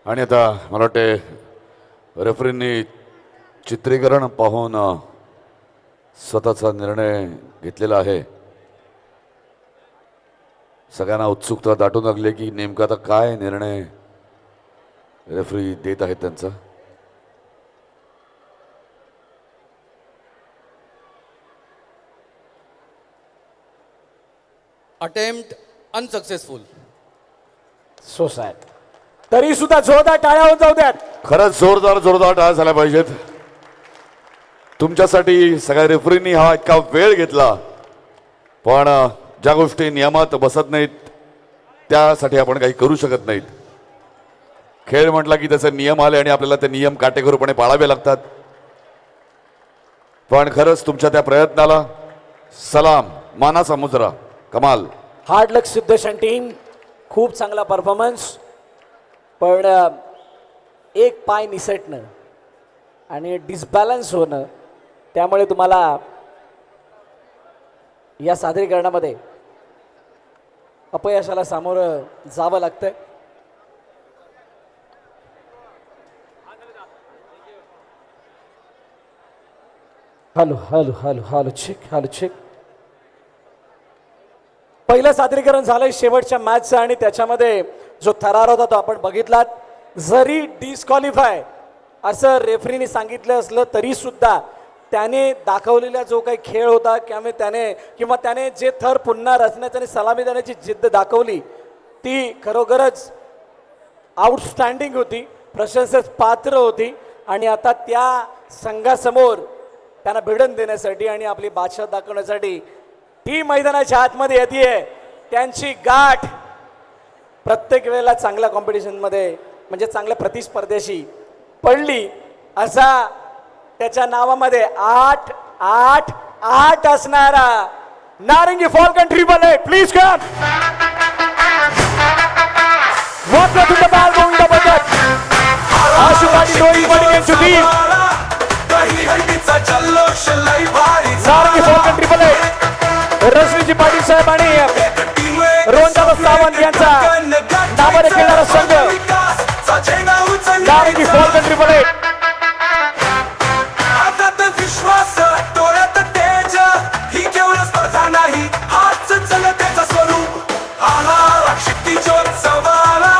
S2: आणि आता मला वाटते रेफरींनी चित्रीकरण पाहून स्वतःचा निर्णय घेतलेला आहे. सगळ्यांना उत्सुकता दाटून लागली की नेमका आता काय निर्णय रेफरी देत आहेत त्यांचा.
S4: Attempt unsuccessful.
S1: So sad. तरी सुद्धा जोरदार टाळ्या होत जाऊ द्यात.
S2: खरंच जोरदार टाळ्या झाल्या पाहिजेत तुमच्यासाठी. सगळ्या रेफरींनी हा इतका वेळ घेतला, पण ज्या गोष्टी नियमात बसत नाहीत त्यासाठी आपण काही करू शकत नाहीत. खेळ म्हटला की त्याचे नियम आले आणि आपल्याला ते नियम काटेकोरपणे पाळावे लागतात. पण खरंच तुमच्या त्या प्रयत्नाला सलाम, मानाचा मुजरा. कमाल.
S1: हार्ड लक सिद्धेशन टीम. खूप चांगला परफॉर्मन्स. पण एक पाय निसटणं आणि डिसबॅलन्स होणं, त्यामुळे तुम्हाला या सादरीकरणामध्ये अपयशाला सामोरं जावं लागतंय. Hello hello hello hello check. Hello check. पहिलं सादरीकरण झालंय शेवटच्या मॅचचं आणि त्याच्यामध्ये जो थरार होता तो आपण बघितलात. जरी डिस्क्वालिफाय असं रेफरीने सांगितलं असलं तरी सुद्धा त्याने दाखवलेला जो काही खेळ होता किंवा त्याने जे थर पुन्हा रचण्याची आणि सलामी देण्याची जिद्द दाखवली ती खरोखरच आउटस्टँडिंग होती, प्रशंसेस पात्र होती. आणि आता त्या संघासमोर त्यांना भिडण देण्यासाठी आणि आपली बादशाह दाखवण्यासाठी ती मैदानाच्या आतमध्ये येते. त्यांची गाठ प्रत्येक वेळेला चांगल्या कॉम्पिटिशनमध्ये म्हणजे चांगल्या प्रतिस्पर्ध्याशी पडली असा त्याच्या नावामध्ये 8-8-8 असणारा नारंगी Falcon triple A. Please come. Welcome to the ball going the budget. Ashupati Doi running into team. नारंगी फॉल्कन ट्रिपल ए. रश्मीजी पाटील साहेब आणि सावंत यांचा नावाने खेळणारा संघ नारंगी फॉल कंट्री पडे.
S5: हातात विश्वास डोळ्यात तेज ही केवळ स्पर्धा नाही हाच जनतेचा स्वरूप आला शक्ती ज्योत्सवाला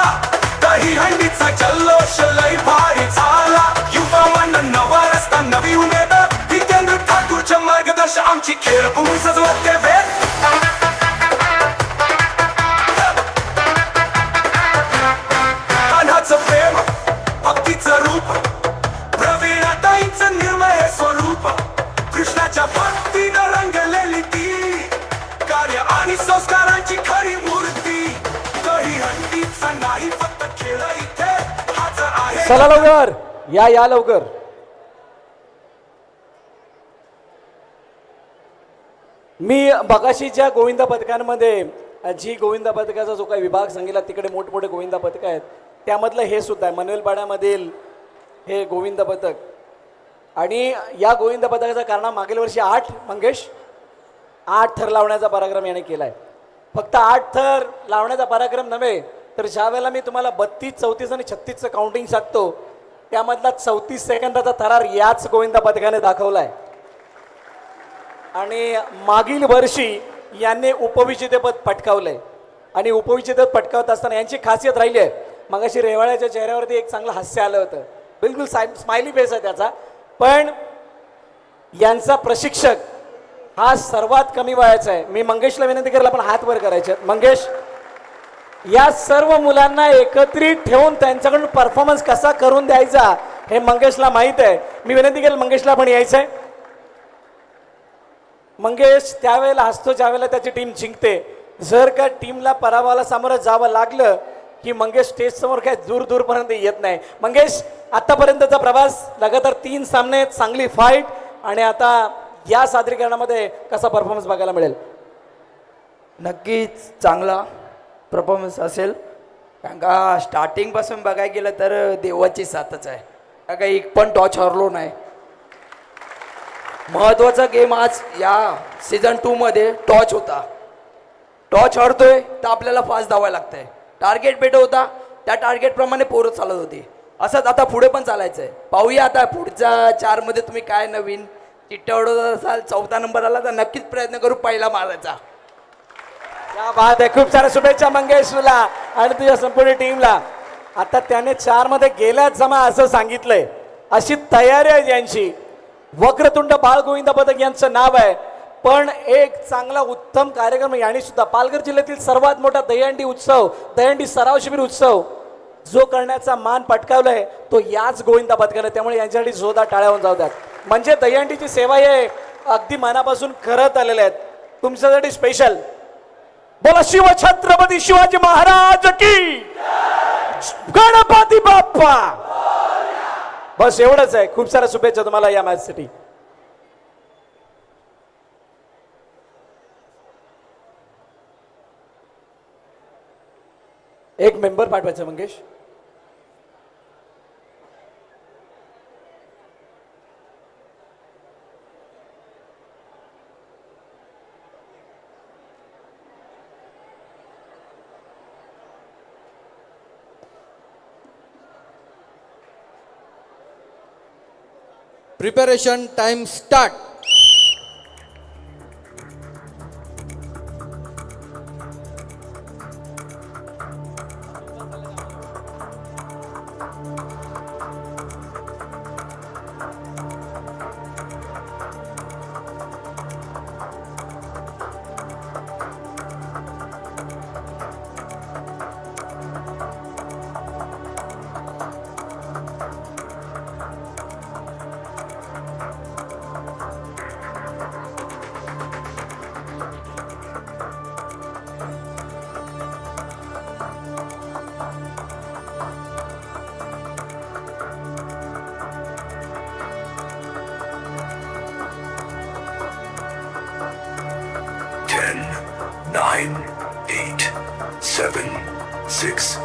S5: दही हंडीचा जल्लोष लय भारी झाला युवा मन नवा रस्ता नवी उमेद जितेंद्र ठाकूरचे मार्गदर्शन आमची खेळभूमी सजवते वेद कान्हाचं प्रेम भक्तीचं रूप प्रवीणाताईंचं निर्मळ स्वरूप कृष्णाच्या भक्तीनं रंगलेली ती कार्य आणि संस्कारांची खरी मूर्ती दही हंडीचा नाही फक्त खेळ इथे हाच आहे.
S1: चला लवकर या लवकर. मी बगाशीच्या गोविंदा पथकांमध्ये जी गोविंदा पथकाचा जो काही विभाग सांगितला तिकडे मोठमोठे गोविंदा पथक आहेत त्यामधलं हे सुद्धा आहे मनवेलपाड्यामधील हे गोविंदा पथक. आणि या गोविंदा पथकाचा कारणा मागील वर्षी 8 मंगेश 8 थर लावण्याचा पराक्रम याने केला आहे. फक्त 8 थर लावण्याचा पराक्रम नव्हे तर ज्या वेळेला मी तुम्हाला 32, 34 आणि 36चं काउंटिंग सांगतो त्यामधला 34 सेकंदाचा थरार याच गोविंदा पथकाने दाखवला आहे. आणि मागील वर्षी यांनी उपविजेतेपद पटकावलंय आणि उपविजेतेपद पटकावत असताना यांची खासियत राहिली आहे. मगाशी रेवाळ्याच्या चेहऱ्यावरती एक चांगलं हास्य आलं होतं, बिलकुल स्माइली फेस आहे त्याचा. पण यांचा प्रशिक्षक हा सर्वात कमी वयाचा आहे. मी मंगेशला विनंती करेल आपण हात वर करायचे. मंगेश, या सर्व मुलांना एकत्रित ठेवून त्यांच्याकडून परफॉर्मन्स कसा करून द्यायचा हे मंगेशला माहीत आहे. मी विनंती करेल मंगेशला पण यायचं आहे. मंगेश त्यावेळेला हसतो ज्यावेळेला त्याची टीम जिंकते. जर का टीमला पराभवाला सामोरं जावं लागलं की मंगेश स्टेज समोर काय दूरपर्यंत येत नाही. मंगेश, आतापर्यंतचा प्रवास लगातार 3 सामने, चांगली फाईट आणि आता या सादरीकरणामध्ये कसा परफॉर्मन्स बघायला मिळेल?
S12: नक्कीच चांगला परफॉर्मन्स असेल, कारण का स्टार्टिंगपासून बघायला गेलं तर देवाची साथच आहे. कारण का एक पण टॉच हरलो नाही. महत्त्वाचा गेम आज या सीझन 2 मध्ये टॉच होता. टॉच हरतोय तर आपल्याला फास्ट धावायला लागतंय. टार्गेट भेट होता, त्या टार्गेटप्रमाणे पोरं चालत होती. असंच आता पुढे पण चालायचं आहे. पाहूया आता पुढच्या 4 मध्ये तुम्ही काय नवीन चिट्ट्या उडवत असाल. 4था नंबर आला तर नक्कीच प्रयत्न करू पहिला मारायचा.
S1: क्या बात आहे. खूप साऱ्या शुभेच्छा मंगेश तुला आणि तुझ्या संपूर्ण टीमला. आता त्याने 4 मध्ये गेल्याच जमा असं सांगितलंय. अशी तयारी आहे यांची. वक्रतुंड बाळ गोविंद पथक यांचं नाव आहे. पण एक चांगला उत्तम कार्यक्रम यांनी सुद्धा पालघर जिल्ह्यातील सर्वात मोठा दहीहंडी उत्सव, दहीहंडी सराव शिबिर उत्सव जो करण्याचा मान पटकावलाय तो याच गोविंदा पथकाने. त्यामुळे यांच्यासाठी जोरदार टाळ्या होऊन जाऊ द्यात. म्हणजे दहीहंडीची सेवा हे अगदी मनापासून करत आलेले आहेत. तुमच्यासाठी स्पेशल बोला शिव छत्रपती शिवाजी महाराज की, गणपती बाप्पा. बस एवढंच आहे. खूप साऱ्या शुभेच्छा तुम्हाला या मॅचसाठी. एक मेंबर पाठवायचा Mangesh.
S4: Preparation time start.
S5: Nine, 8, 7, 6,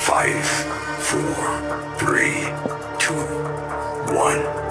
S5: 5, 4, 3, 2, 1.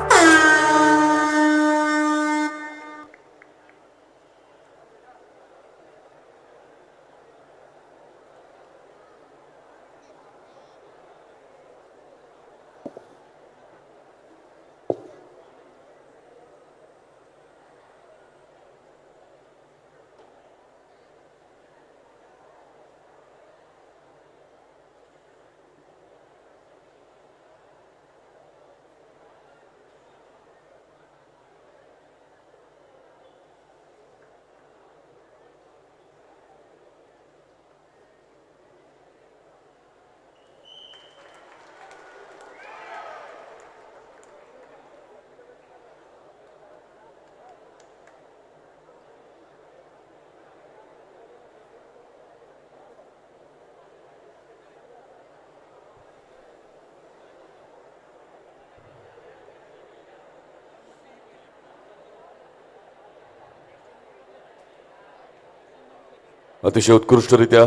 S2: अतिशय उत्कृष्टरित्या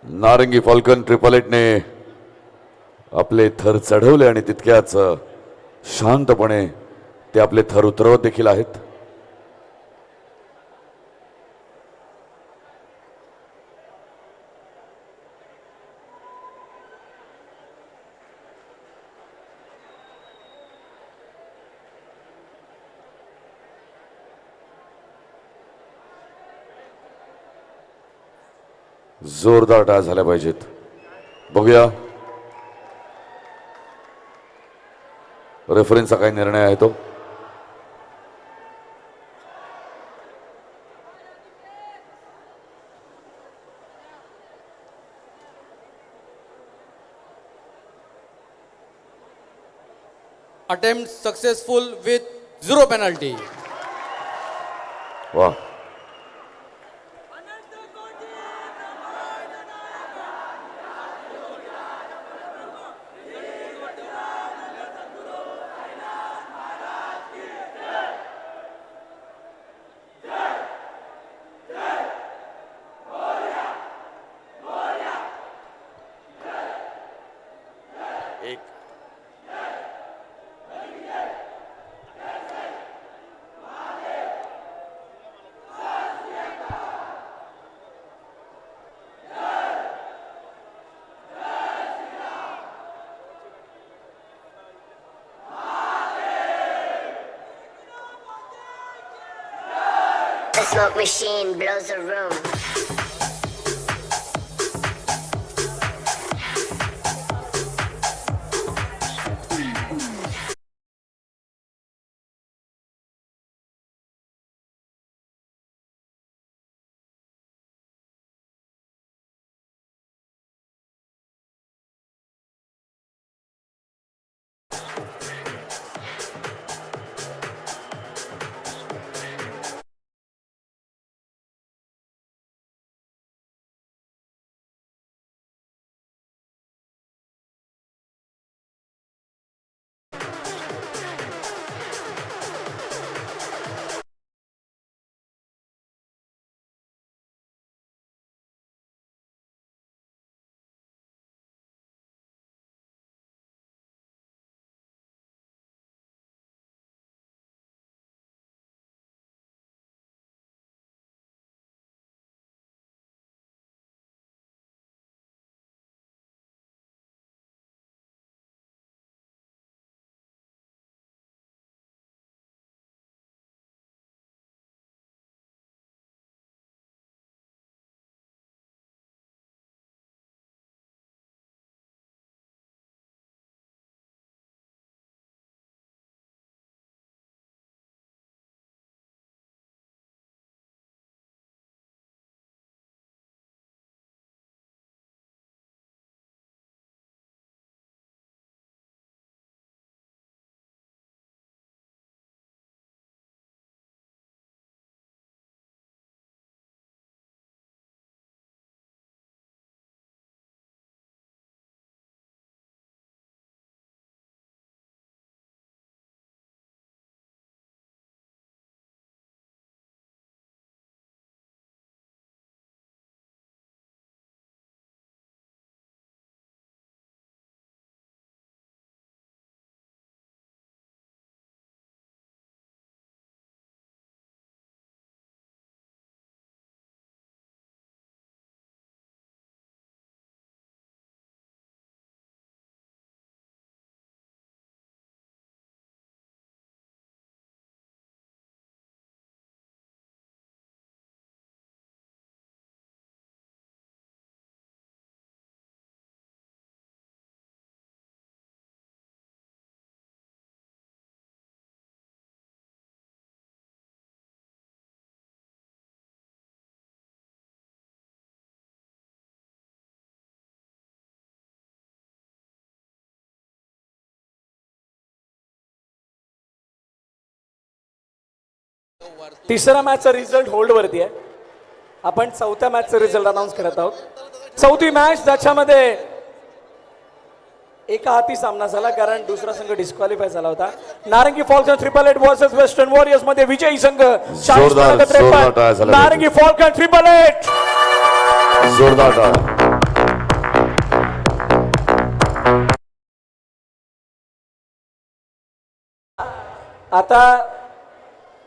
S2: नारंगी फॉल्कन 888ने आपले थर चढवले आणि तितक्याच शांतपणे ते आपले थर उतरवत देखील आहेत. जोरदार टाळ्या झाल्या पाहिजेत. बघूया रेफरन्सचा काय निर्णय आहे तो.
S4: Attempt successful with 0 penalty.
S2: वा,
S13: The smoke machine blows the room.
S1: तिसऱ्या मॅचचा रिझल्ट होल्डवरती आहे. आपण चौथ्या मॅचचा रिझल्ट अनाऊन्स करत आहोत. चौथी मॅच ज्याच्यामध्ये एका हाती सामना झाला कारण दुसरा संघ डिस्क्वालिफाय झाला होता. नारंगी फॉल्कन 888 वर्सेस वेस्टर्न वॉरियर्स मध्ये विजयी संघ 40
S2: जोरदार
S1: मध्ये 53.
S2: टाळ्या झाल्या.
S1: नारंगी फॉल्कन 888.
S2: जोरदार टाळ्या.
S1: आता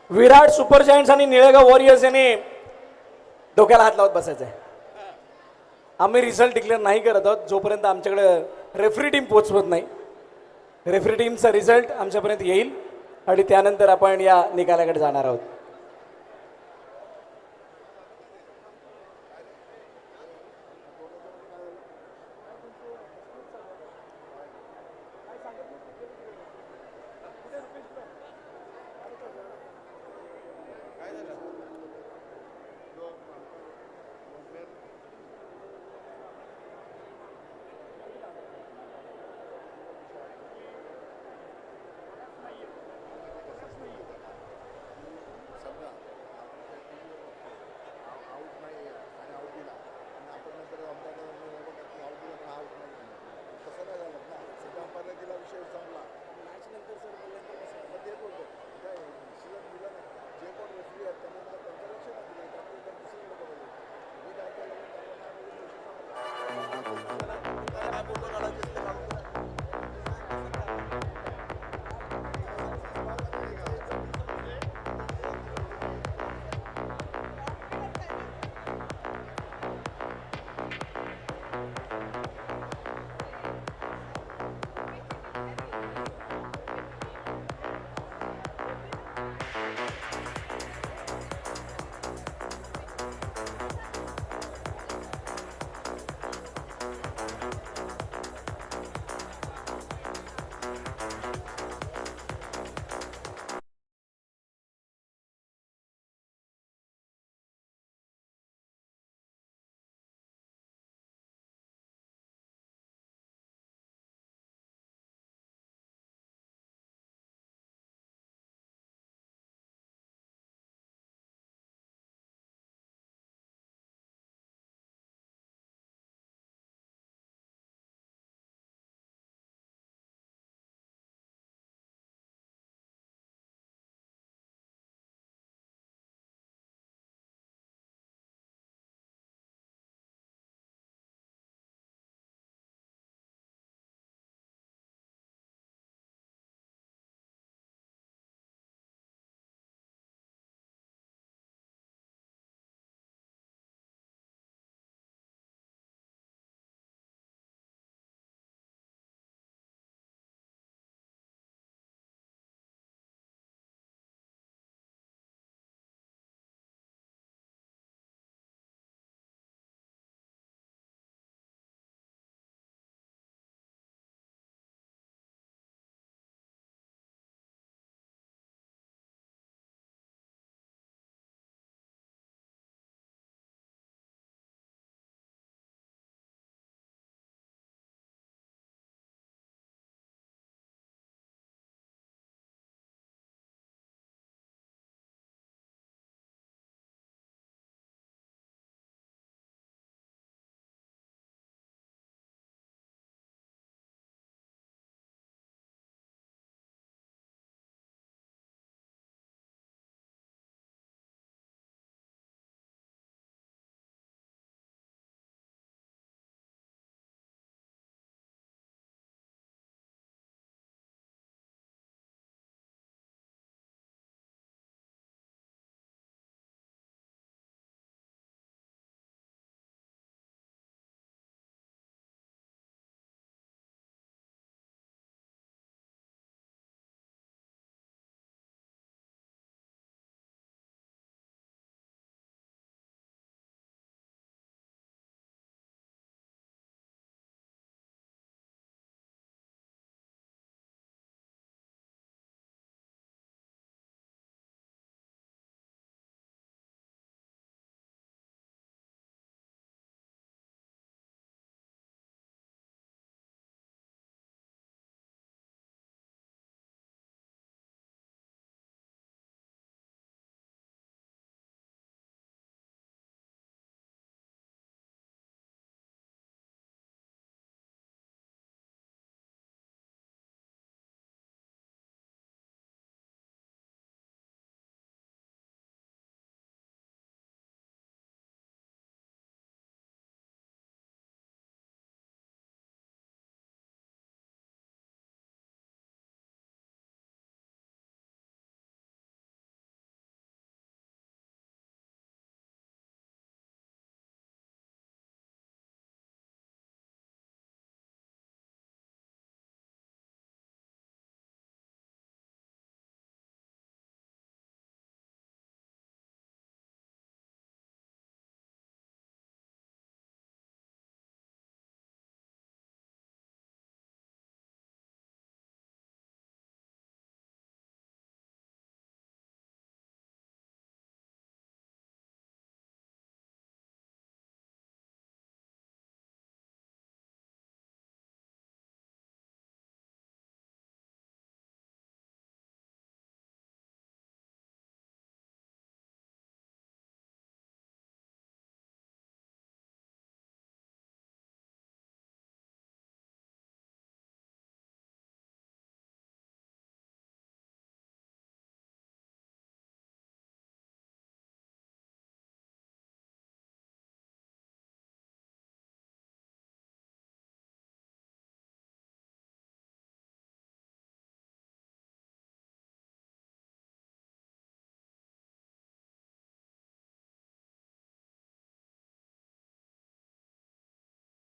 S1: विराट सुपर जायंट्स आणि निळेगाव वॉरियर्स यांनी डोक्याला हात लावत बसायचंय. आम्ही रिझल्ट डिक्लेअर नाही करत आहोत जोपर्यंत आमच्याकडे रेफरी टीम पोचवत नाही. रेफरी टीमचा रिझल्ट आमच्यापर्यंत येईल आणि त्यानंतर आपण या निकालाकडे जाणार आहोत.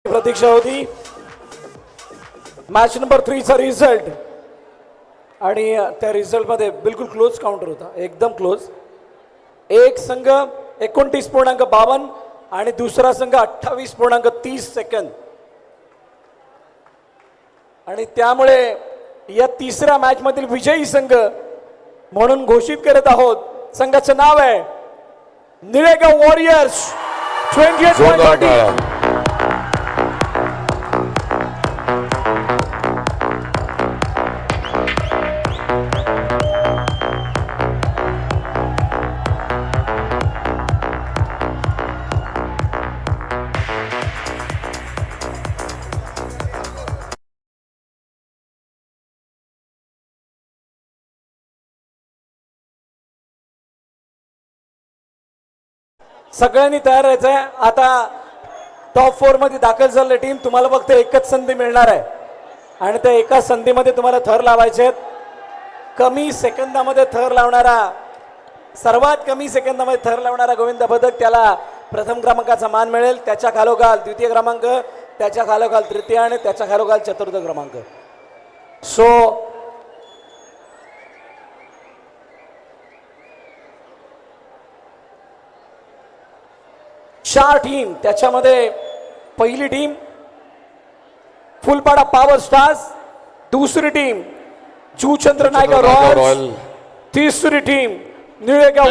S1: प्रतीक्षा होती. मॅच नंबर 3 चा रिझल्ट आणि त्या रिझल्टमध्ये बिलकुल क्लोज काउंटर होता, एकदम क्लोज. एक संघ 29.52 आणि दुसरा संघ 28.30 सेकंद. आणि त्यामुळे या तिसऱ्या मॅच मधील विजयी संघ म्हणून घोषित करत आहोत. संघाचं नाव आहे निळेगाव वॉरियर्स 28.30. सगळ्यांनी तयार राहायचं आहे. आता टॉप 4 मध्ये दाखल झालेली टीम, तुम्हाला फक्त एकच संधी मिळणार आहे आणि त्या एका संधीमध्ये तुम्हाला थर लावायचे आहेत. कमी सेकंदामध्ये थर लावणारा, सर्वात कमी सेकंदामध्ये थर लावणारा गोविंद पदक त्याला प्रथम क्रमांकाचा मान मिळेल. त्याच्या खालोखाल द्वितीय क्रमांक, त्याच्या खालोखाल तृतीय आणि त्याच्या खालोखाल चतुर्थ क्रमांक. सो चार टीम, त्याच्यामध्ये पहिली टीम फुलपाडा पॉवर स्टार्स, दुसरी टीम जुचंद्र नायका रॉयल, तिसरी टीम निळेगाव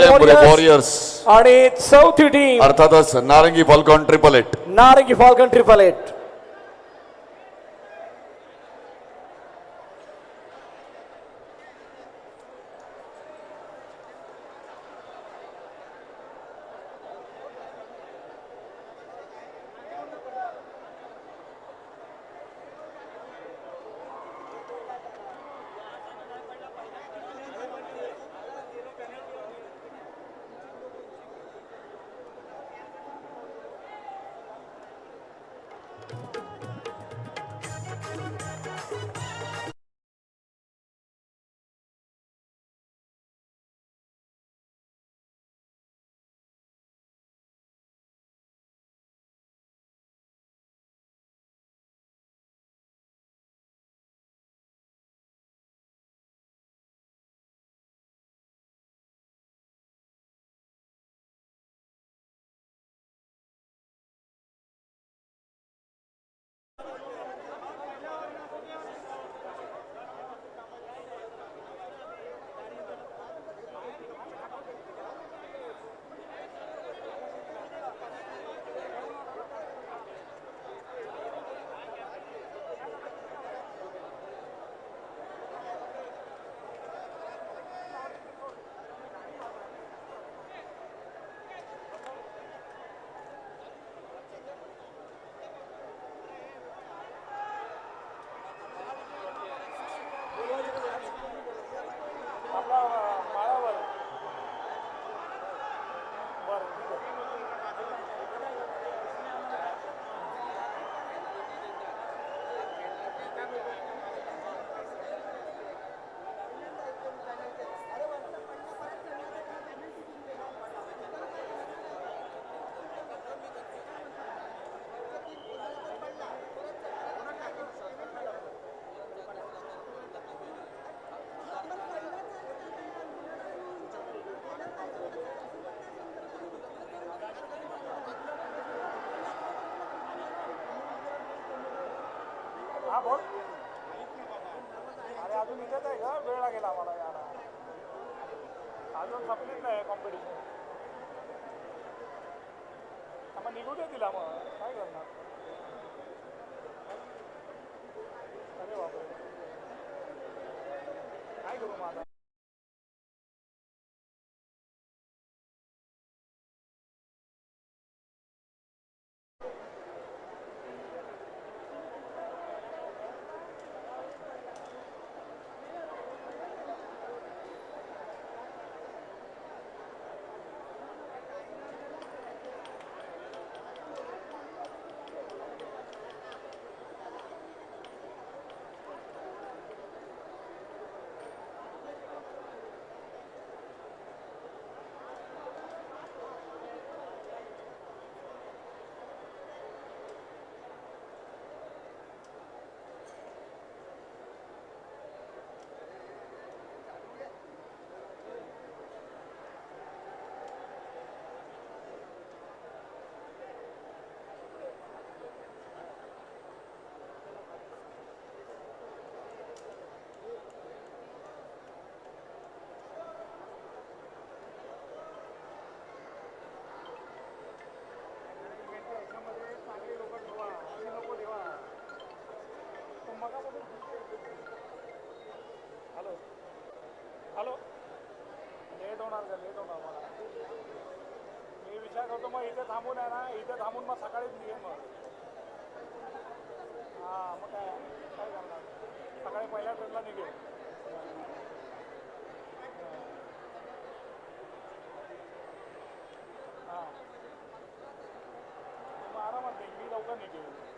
S1: वॉरियर्स आणि चौथी टीम
S2: अर्थातच नारंगी फॉल्कॉन 888.
S1: नारंगी फॉल्कन 888.
S8: अरे अजून इथेच आहे का? वेळ लागेल आम्हाला यायला. अजून संपलीच नाही कॉम्पिटिशन. मग निघू दे तिला, मग काय करणार. अरे बापरे, काय करू मग आता. होतो मग इथे थांबून आहे ना, इथे थांबून मग सकाळीच निघेन मग. हां मग काय काय करणार, सकाळी पहिल्या ट्रेनला निघेल. हां मग आरामात निघ, मी लवकर निघेल.